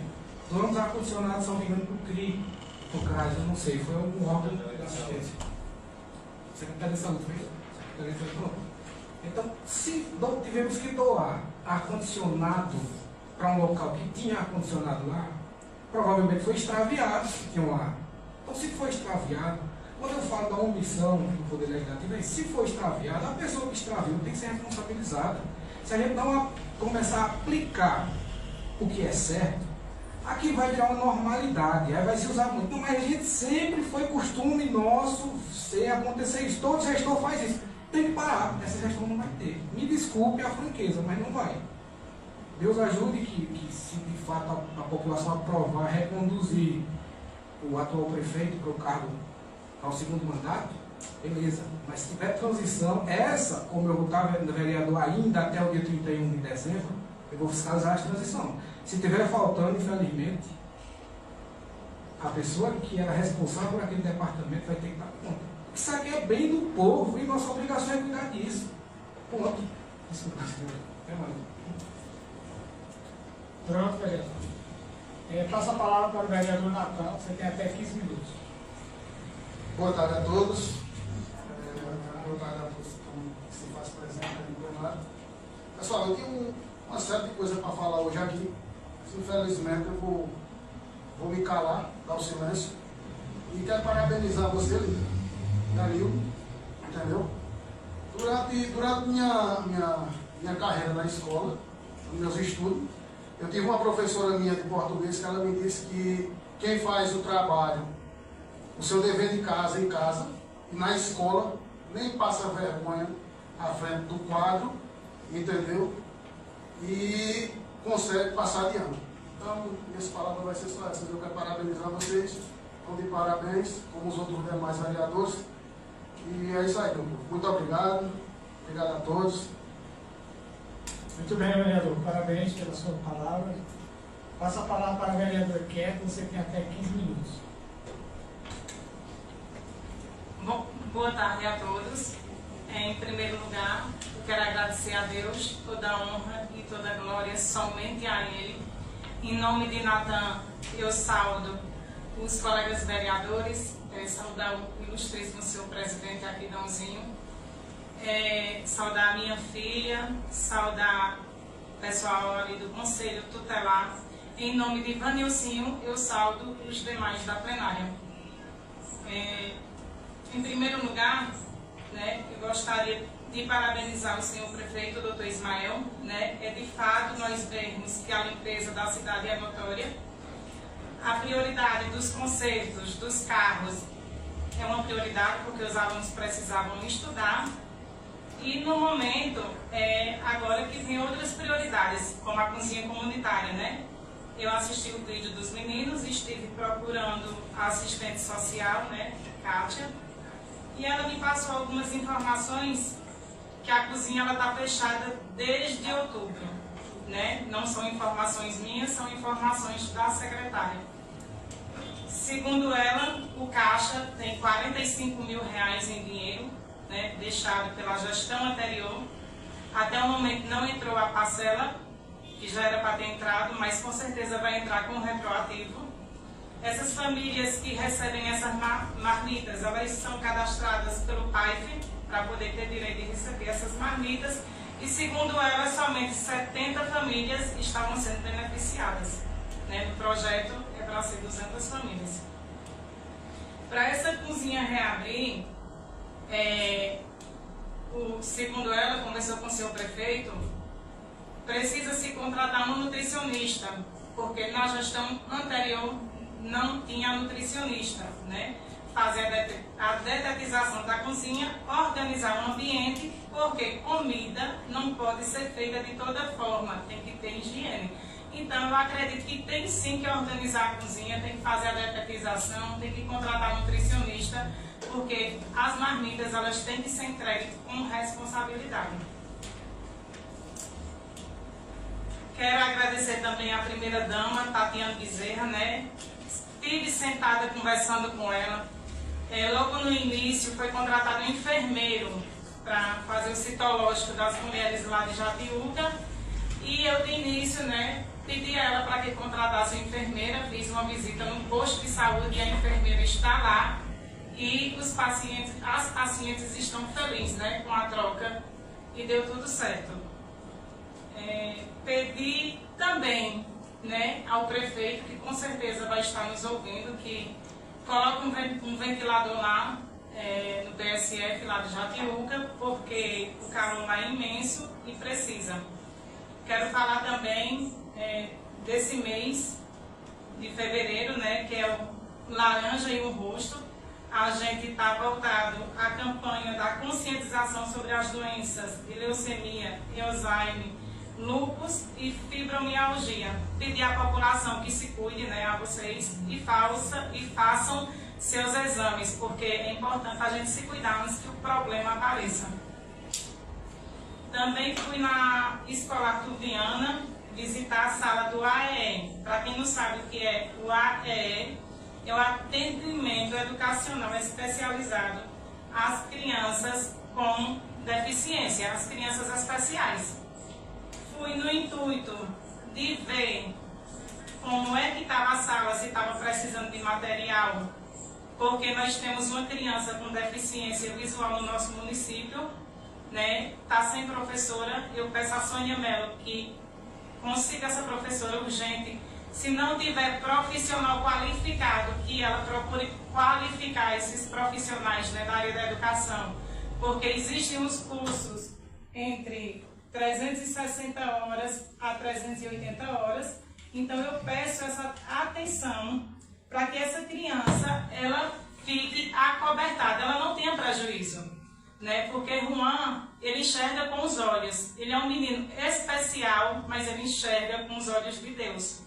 doamos ar-condicionados, se não me engano, para o CRI, o CRAS, eu não sei, foi algum órgão da assistência. Secretaria de Saúde, foi? Secretaria de Saúde, pronto. Então, se tivemos que doar ar-condicionado para um local que tinha ar-condicionado lá, provavelmente foi extraviado que tinha lá. Então, se foi extraviado, quando eu falo da omissão do Poder Legislativo, se for extraviado, a pessoa que extraviou tem que ser responsabilizada. Se a gente não começar a aplicar o que é certo, aqui vai virar uma normalidade, aí vai se usar muito. Não, mas a gente sempre foi costume nosso acontecer isso. Todo gestor faz isso. Tem que parar, essa gestão não vai ter. Me desculpe a franqueza, mas não vai. Deus ajude que se de fato a população aprovar, reconduzir o atual prefeito para o cargo ao segundo mandato, beleza. Mas se tiver transição, como eu vou estar vereador ainda até o dia 31 de dezembro, eu vou fiscalizar a transição. Se tiver faltando, infelizmente, a pessoa que era responsável por aquele departamento vai ter que dar conta. Isso aqui é bem do povo e nossa obrigação é cuidar disso. Ponto. Desculpa, até mais. Pronto, vereador. Passa a palavra para o vereador Natan, você tem até 15 minutos. Boa tarde a todos. Boa tarde a todos que se faz presente aí no plenário. Pessoal, eu tenho uma série de coisas para falar hoje aqui. Infelizmente eu vou me calar, dar o silêncio. E quero parabenizar você, Danilo, entendeu? Durante minha carreira na escola, nos meus estudos, eu tive uma professora minha de português que ela me disse que quem faz o trabalho, o seu dever de casa em casa, e na escola, nem passa vergonha à frente do quadro, entendeu? E consegue passar de ano. Então, minhas palavras vai ser só essas. Eu quero parabenizar vocês, estão de parabéns, como os outros demais vereadores. E é isso aí, meu povo. Muito obrigado. Obrigado a todos. Muito bem, vereador. Parabéns pela sua palavra. Passa a palavra para o vereador Keto, você tem até 15 minutos. Bom, boa tarde a todos. Em primeiro lugar, eu quero agradecer a Deus, toda a honra e toda a glória somente a Ele. Em nome de Natan, eu saúdo os colegas vereadores, saudar o ilustríssimo senhor presidente aqui, Dãozinho, saudar a minha filha, saudar o pessoal ali do Conselho Tutelar. Em nome de Vanilcinho, eu saúdo os demais da plenária. Em primeiro lugar, eu gostaria de parabenizar o senhor prefeito, doutor Ismael. É de fato nós vemos que a limpeza da cidade é notória. A prioridade dos concertos, dos carros, é uma prioridade porque os alunos precisavam estudar. E no momento, agora que tem outras prioridades, como a cozinha comunitária, né? Eu assisti o vídeo dos meninos e estive procurando a assistente social, né, Kátia, e ela me passou algumas informações que a cozinha está fechada desde outubro, né? Não são informações minhas, são informações da secretária. Segundo ela, o caixa tem R$45 mil em dinheiro, né, deixado pela gestão anterior. Até o momento não entrou a parcela, que já era para ter entrado, mas com certeza vai entrar com retroativo. Essas famílias que recebem essas marmitas, elas são cadastradas pelo PAIF para poder ter direito de receber essas marmitas. E segundo ela, somente 70 famílias estavam sendo beneficiadas, né? No projeto é para ser 200 famílias. Para essa cozinha reabrir, segundo ela, conversou com o seu prefeito, precisa se contratar um nutricionista, porque na gestão anterior não tinha nutricionista, né? Fazer a detetização da cozinha, organizar o ambiente, porque comida não pode ser feita de toda forma, tem que ter higiene. Então eu acredito que tem sim que organizar a cozinha, tem que fazer a detetização, tem que contratar um nutricionista, porque as marmitas elas têm que ser entregues com responsabilidade. Quero agradecer também a primeira-dama, Tatiana Bezerra, né? Estive sentada conversando com ela. Logo no início foi contratado um enfermeiro para fazer o citológico das mulheres lá de Jatiuca. E eu de início, né, pedi a ela para que contratasse uma enfermeira, fiz uma visita no posto de saúde e a enfermeira está lá. E as pacientes estão felizes, né, com a troca e deu tudo certo. Pedi também, né, ao prefeito, que com certeza vai estar nos ouvindo, que coloque um ventilador lá no PSF lá de Jatiuca, porque o calor lá é imenso e precisa. Quero falar também desse mês de fevereiro, né, que é o Laranja e o Rosto. A gente está voltado à campanha da conscientização sobre as doenças de leucemia, Alzheimer, lúpus e fibromialgia. Pedir à população que se cuide, né, a vocês, e façam seus exames, porque é importante a gente se cuidar antes que o problema apareça. Também fui na Escola Artuviana visitar a sala do AEE. Para quem não sabe o que é o AEE, é o atendimento educacional especializado às crianças com deficiência, às crianças especiais. Fui no intuito de ver como é que estava a sala, se estava precisando de material, porque nós temos uma criança com deficiência visual no nosso município, né? Está sem professora. Eu peço a Sônia Mello que consiga essa professora urgente. Se não tiver profissional qualificado, que ela procure qualificar esses profissionais, né, da área da educação, porque existem os cursos entre 360 horas a 380 horas. Então eu peço essa atenção para que essa criança ela fique acobertada, ela não tenha prejuízo, né? Porque Juan, ele enxerga com os olhos. Ele é um menino especial, mas ele enxerga com os olhos de Deus.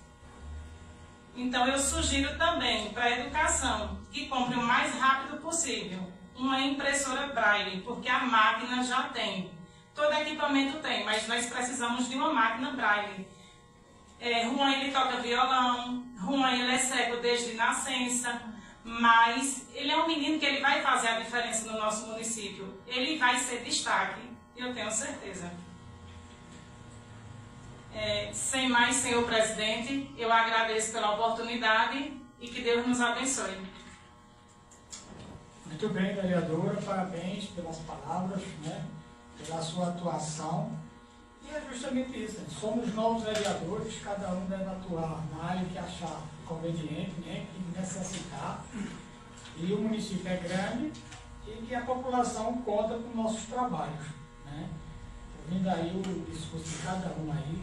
Então eu sugiro também para a educação que compre o mais rápido possível uma impressora Braille, porque a máquina já tem. Todo equipamento tem, mas nós precisamos de uma máquina Braille. Juan, ele toca violão, Juan, ele é cego desde nascença, mas ele é um menino que ele vai fazer a diferença no nosso município. Ele vai ser destaque, eu tenho certeza. Sem mais, senhor presidente, eu agradeço pela oportunidade e que Deus nos abençoe. Muito bem, vereadora, parabéns pelas palavras, né, pela sua atuação. E é justamente isso, né? Somos novos vereadores, cada um deve atuar na área que achar conveniente, né, que necessitar. E o município é grande e que a população conta com nossos trabalhos, né? Ouvindo aí o discurso de cada um aí,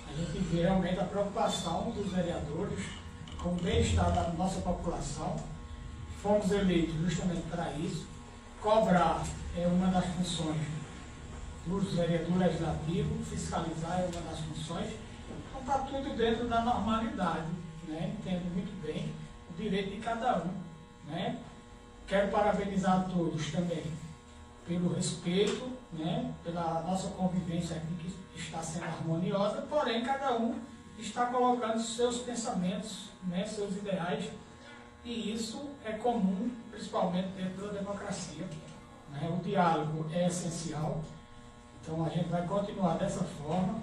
a gente vê realmente a preocupação dos vereadores com o bem-estar da nossa população. Fomos eleitos justamente para isso. Cobrar é uma das funções dos vereadores legislativos, fiscalizar é uma das funções. Então está tudo dentro da normalidade, né? Entendo muito bem o direito de cada um, né? Quero parabenizar a todos também pelo respeito, né? Pela nossa convivência aqui que está sendo harmoniosa, porém cada um está colocando seus pensamentos, né? Seus ideais, e isso é comum, principalmente dentro da democracia, né? O diálogo é essencial, então a gente vai continuar dessa forma,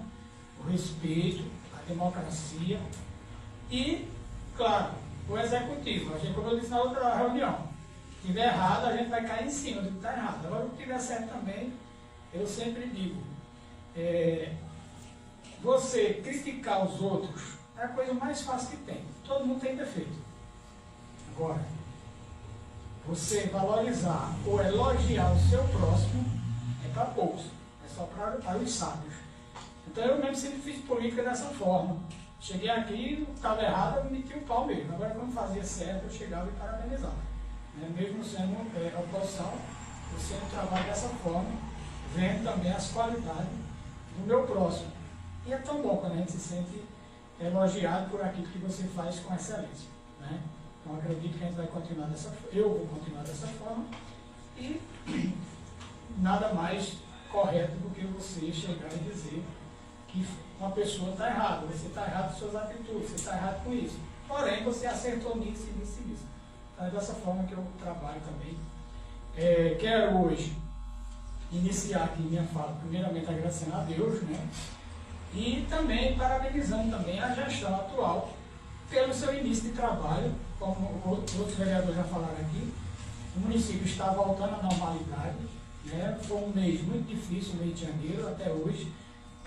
o respeito, a democracia e, claro, o executivo. A gente, como eu disse na outra reunião, se estiver errado, a gente vai cair em cima do que está errado. Agora, o que estiver certo também, eu sempre digo, você criticar os outros é a coisa mais fácil que tem. Todo mundo tem defeito. Agora, você valorizar ou elogiar o seu próximo é para poucos, é só para os sábios. Então eu mesmo sempre fiz política dessa forma. Cheguei aqui, estava errado, eu meti o pau mesmo. Agora quando fazia certo, eu chegava e parabenizava. Mesmo sendo oposição, eu sempre trabalho dessa forma, vendo também as qualidades do meu próximo. E é tão bom quando a gente se sente elogiado por aquilo que você faz com excelência, né? Então acredito que a gente vai continuar dessa forma, eu vou continuar dessa forma, e nada mais correto do que você chegar e dizer que uma pessoa está errada, você está errado com suas atitudes, você está errado com isso. Porém, você acertou nisso e nisso e nisso. Então é dessa forma que eu trabalho também. Quero hoje iniciar aqui minha fala, primeiramente agradecendo a Deus, né? E também parabenizando também a gestão atual pelo seu início de trabalho, como outros vereadores já falaram aqui. O município está voltando à normalidade, né? Foi um mês muito difícil, o mês de janeiro, até hoje.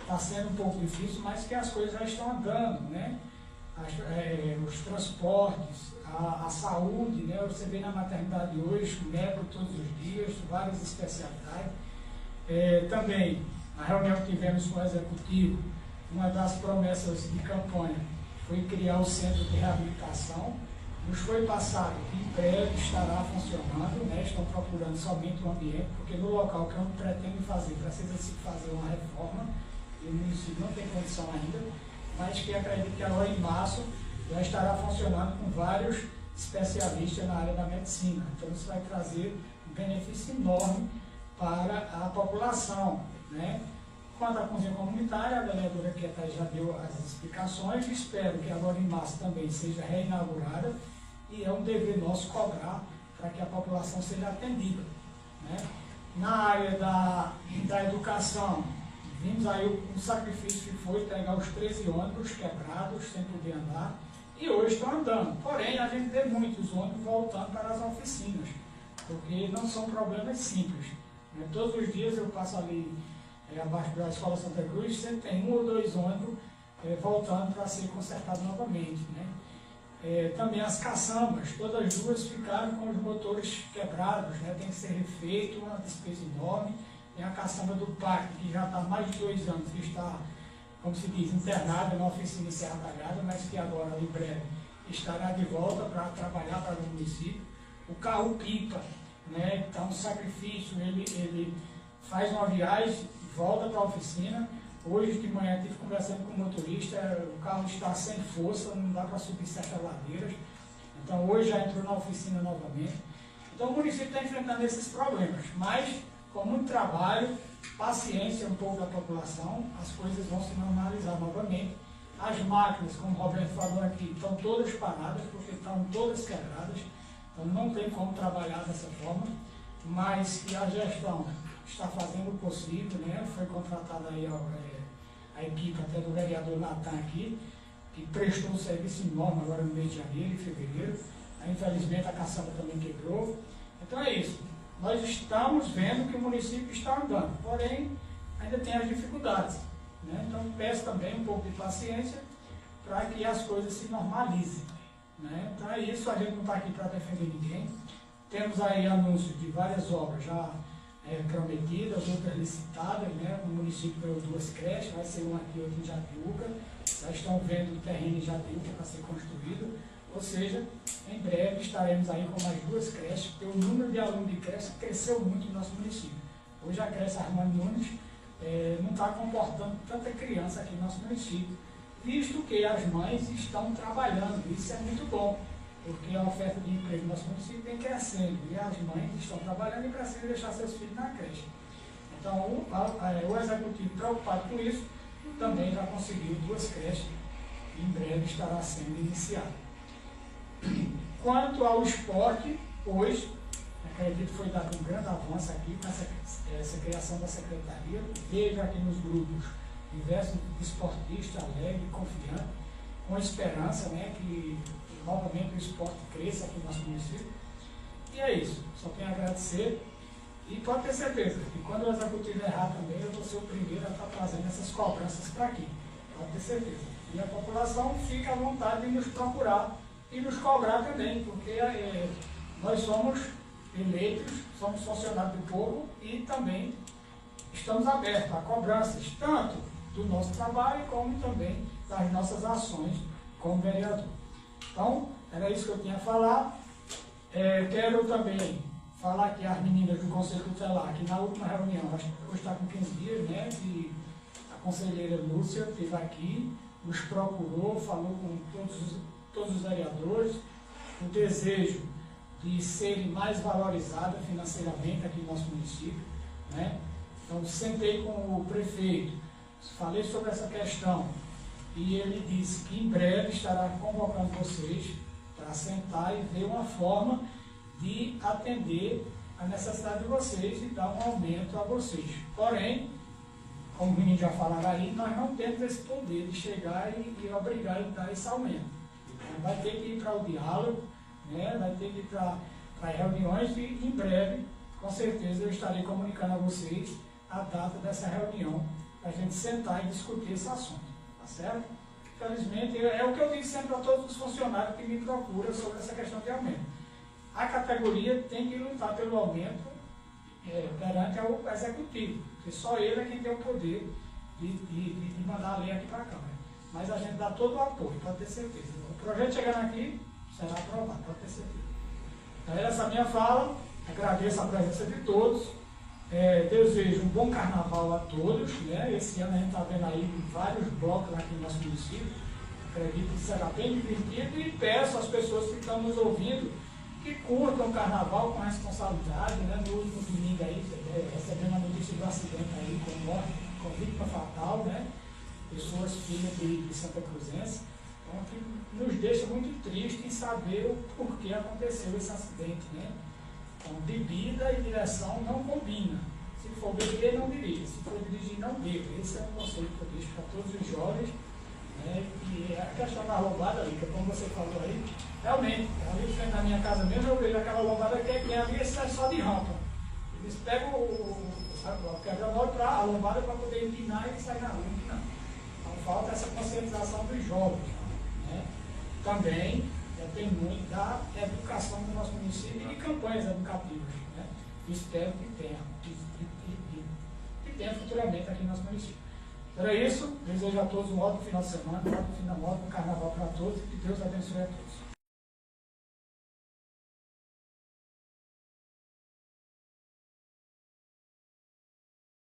Está sendo um pouco difícil, mas que as coisas já estão andando, né? Os transportes, a saúde, né? Você vê na maternidade hoje, médico todos os dias, várias especialidades. Também, na reunião que tivemos com o Executivo, uma das promessas de campanha foi criar o Centro de Reabilitação. Nos foi passado que em breve estará funcionando, né? Estão procurando somente um ambiente, porque no local que eu pretendo fazer, precisa se fazer uma reforma, e o município não tem condição ainda, mas que acredito que agora em março já estará funcionando com vários especialistas na área da medicina. Então isso vai trazer um benefício enorme para a população, né? Quanto à cozinha comunitária, a vereadora Quieta já deu as explicações, espero que agora em março também seja reinaugurada, e é um dever nosso cobrar para que a população seja atendida, né? Na área da educação, vimos aí um sacrifício que foi pegar os 13 ônibus quebrados, sem poder andar, e hoje estão andando. Porém, a gente vê muitos ônibus voltando para as oficinas, porque não são problemas simples, né? Todos os dias eu passo ali abaixo da Escola Santa Cruz, sempre tem 1 ou 2 ônibus voltando para ser consertado novamente, né? Também as caçambas, todas as duas ficaram com os motores quebrados, né? Tem que ser refeito, uma despesa enorme. Tem a caçamba do parque, que já está há mais de 2 anos, que está, como se diz, internada na oficina Serra Talhada, mas que agora, em breve, estará de volta para trabalhar para o município. O carro-pipa, né? Está um sacrifício, ele faz uma viagem, volta para a oficina. Hoje de manhã estive conversando com o motorista, o carro está sem força, não dá para subir certas ladeiras. Então hoje já entrou na oficina novamente. Então o município está enfrentando esses problemas, mas com muito trabalho, paciência um pouco da população, as coisas vão se normalizar novamente. As máquinas, como o Roberto falou aqui, estão todas paradas, porque estão todas quebradas, então não tem como trabalhar dessa forma, mas que a gestão está fazendo o possível, né? Foi contratada aí a equipe até do vereador Natan aqui, que prestou um serviço enorme agora no mês de janeiro e fevereiro. Aí, infelizmente a caçamba também quebrou. Então é isso. Nós estamos vendo que o município está andando, porém ainda tem as dificuldades, né? Então peço também um pouco de paciência para que as coisas se normalizem, né? Então é isso, a gente não está aqui para defender ninguém. Temos aí anúncios de várias obras já prometidas, outras licitadas, né? O município ganhou 2 creches, vai ser uma aqui, outra em Jatiuca. Já estão vendo o terreno em Jatiuca para ser construído. Ou seja, em breve estaremos aí com mais 2 creches, porque o número de alunos de creche cresceu muito no nosso município. Hoje a creche Armando Nunes não está comportando tanta criança aqui no nosso município, visto que as mães estão trabalhando. Isso é muito bom, porque a oferta de emprego no nosso município vem crescendo e as mães estão trabalhando e precisam deixar seus filhos na creche. Então, o executivo, preocupado com isso, também já conseguiu 2 creches e em breve estará sendo iniciado. Quanto ao esporte, hoje, acredito que foi dado um grande avanço aqui com essa criação da secretaria. Vejo aqui nos grupos diversos esportistas alegres, confiantes, com esperança, né, que novamente o esporte cresça aqui no nosso município. E é isso, só tenho a agradecer. E pode ter certeza que quando o executivo errar também, eu vou ser o primeiro a estar trazendo essas cobranças para aqui. Pode ter certeza. E a população fica à vontade de nos procurar e nos cobrar também, porque nós somos eleitos, somos funcionários do povo e também estamos abertos a cobranças, tanto do nosso trabalho, como também das nossas ações como vereador. Então, era isso que eu tinha a falar. Quero também falar aqui às meninas do Conselho Tutelar, que na última reunião, acho que hoje está com 15 dias, né, que a conselheira Lúcia esteve aqui, nos procurou, falou com todos os vereadores, o desejo de serem mais valorizadas financeiramente aqui no nosso município, né? Então, sentei com o prefeito, falei sobre essa questão e ele disse que em breve estará convocando vocês para sentar e ver uma forma de atender a necessidade de vocês e dar um aumento a vocês. Porém, como o menino já falaram aí, nós não temos esse poder de chegar e obrigar e dar esse aumento. Vai ter que ir para o diálogo, né? Vai ter que ir para reuniões e em breve, com certeza, eu estarei comunicando a vocês a data dessa reunião para a gente sentar e discutir esse assunto, tá certo? Infelizmente, é o que eu digo sempre a todos os funcionários que me procuram sobre essa questão de aumento. A categoria tem que lutar pelo aumento perante ao executivo, porque só ele é quem tem o poder de mandar a lei aqui para a Câmara. Mas a gente dá todo o apoio, pode ter certeza. O projeto chegando aqui será aprovado, pode ter certeza. Então, essa é a minha fala, agradeço a presença de todos, desejo um bom carnaval a todos, né? Esse ano a gente está vendo aí vários blocos aqui no nosso município, acredito que será bem divertido e peço às pessoas que estão nos ouvindo que curtam o carnaval com responsabilidade, né? No último domingo aí, recebendo a notícia do acidente aí com morte, com vítima fatal, né? Pessoas filhas de Santa Cruzense, então que nos deixa muito triste em saber o porquê aconteceu esse acidente, né? Então, bebida e direção não combina. Se for beber, não dirija. Se for dirigir, não beba. Esse é o conselho que eu deixo para todos os jovens. Né? E a questão da lombada ali, que como você falou aí, realmente, ali frente da minha casa mesmo, eu vejo aquela lombada que tem ali, esse é só de rampa. Eles pegam o quebra-mola para a lombada para poder empinar e sair na rua. Não. Então falta essa conscientização dos jovens. Né? Também tem muito da educação do nosso município e de campanhas educativas. Né? Espero que tenha futuramente aqui no nosso município. Era isso, desejo a todos um ótimo final de semana, um ótimo carnaval para todos e que Deus abençoe a todos.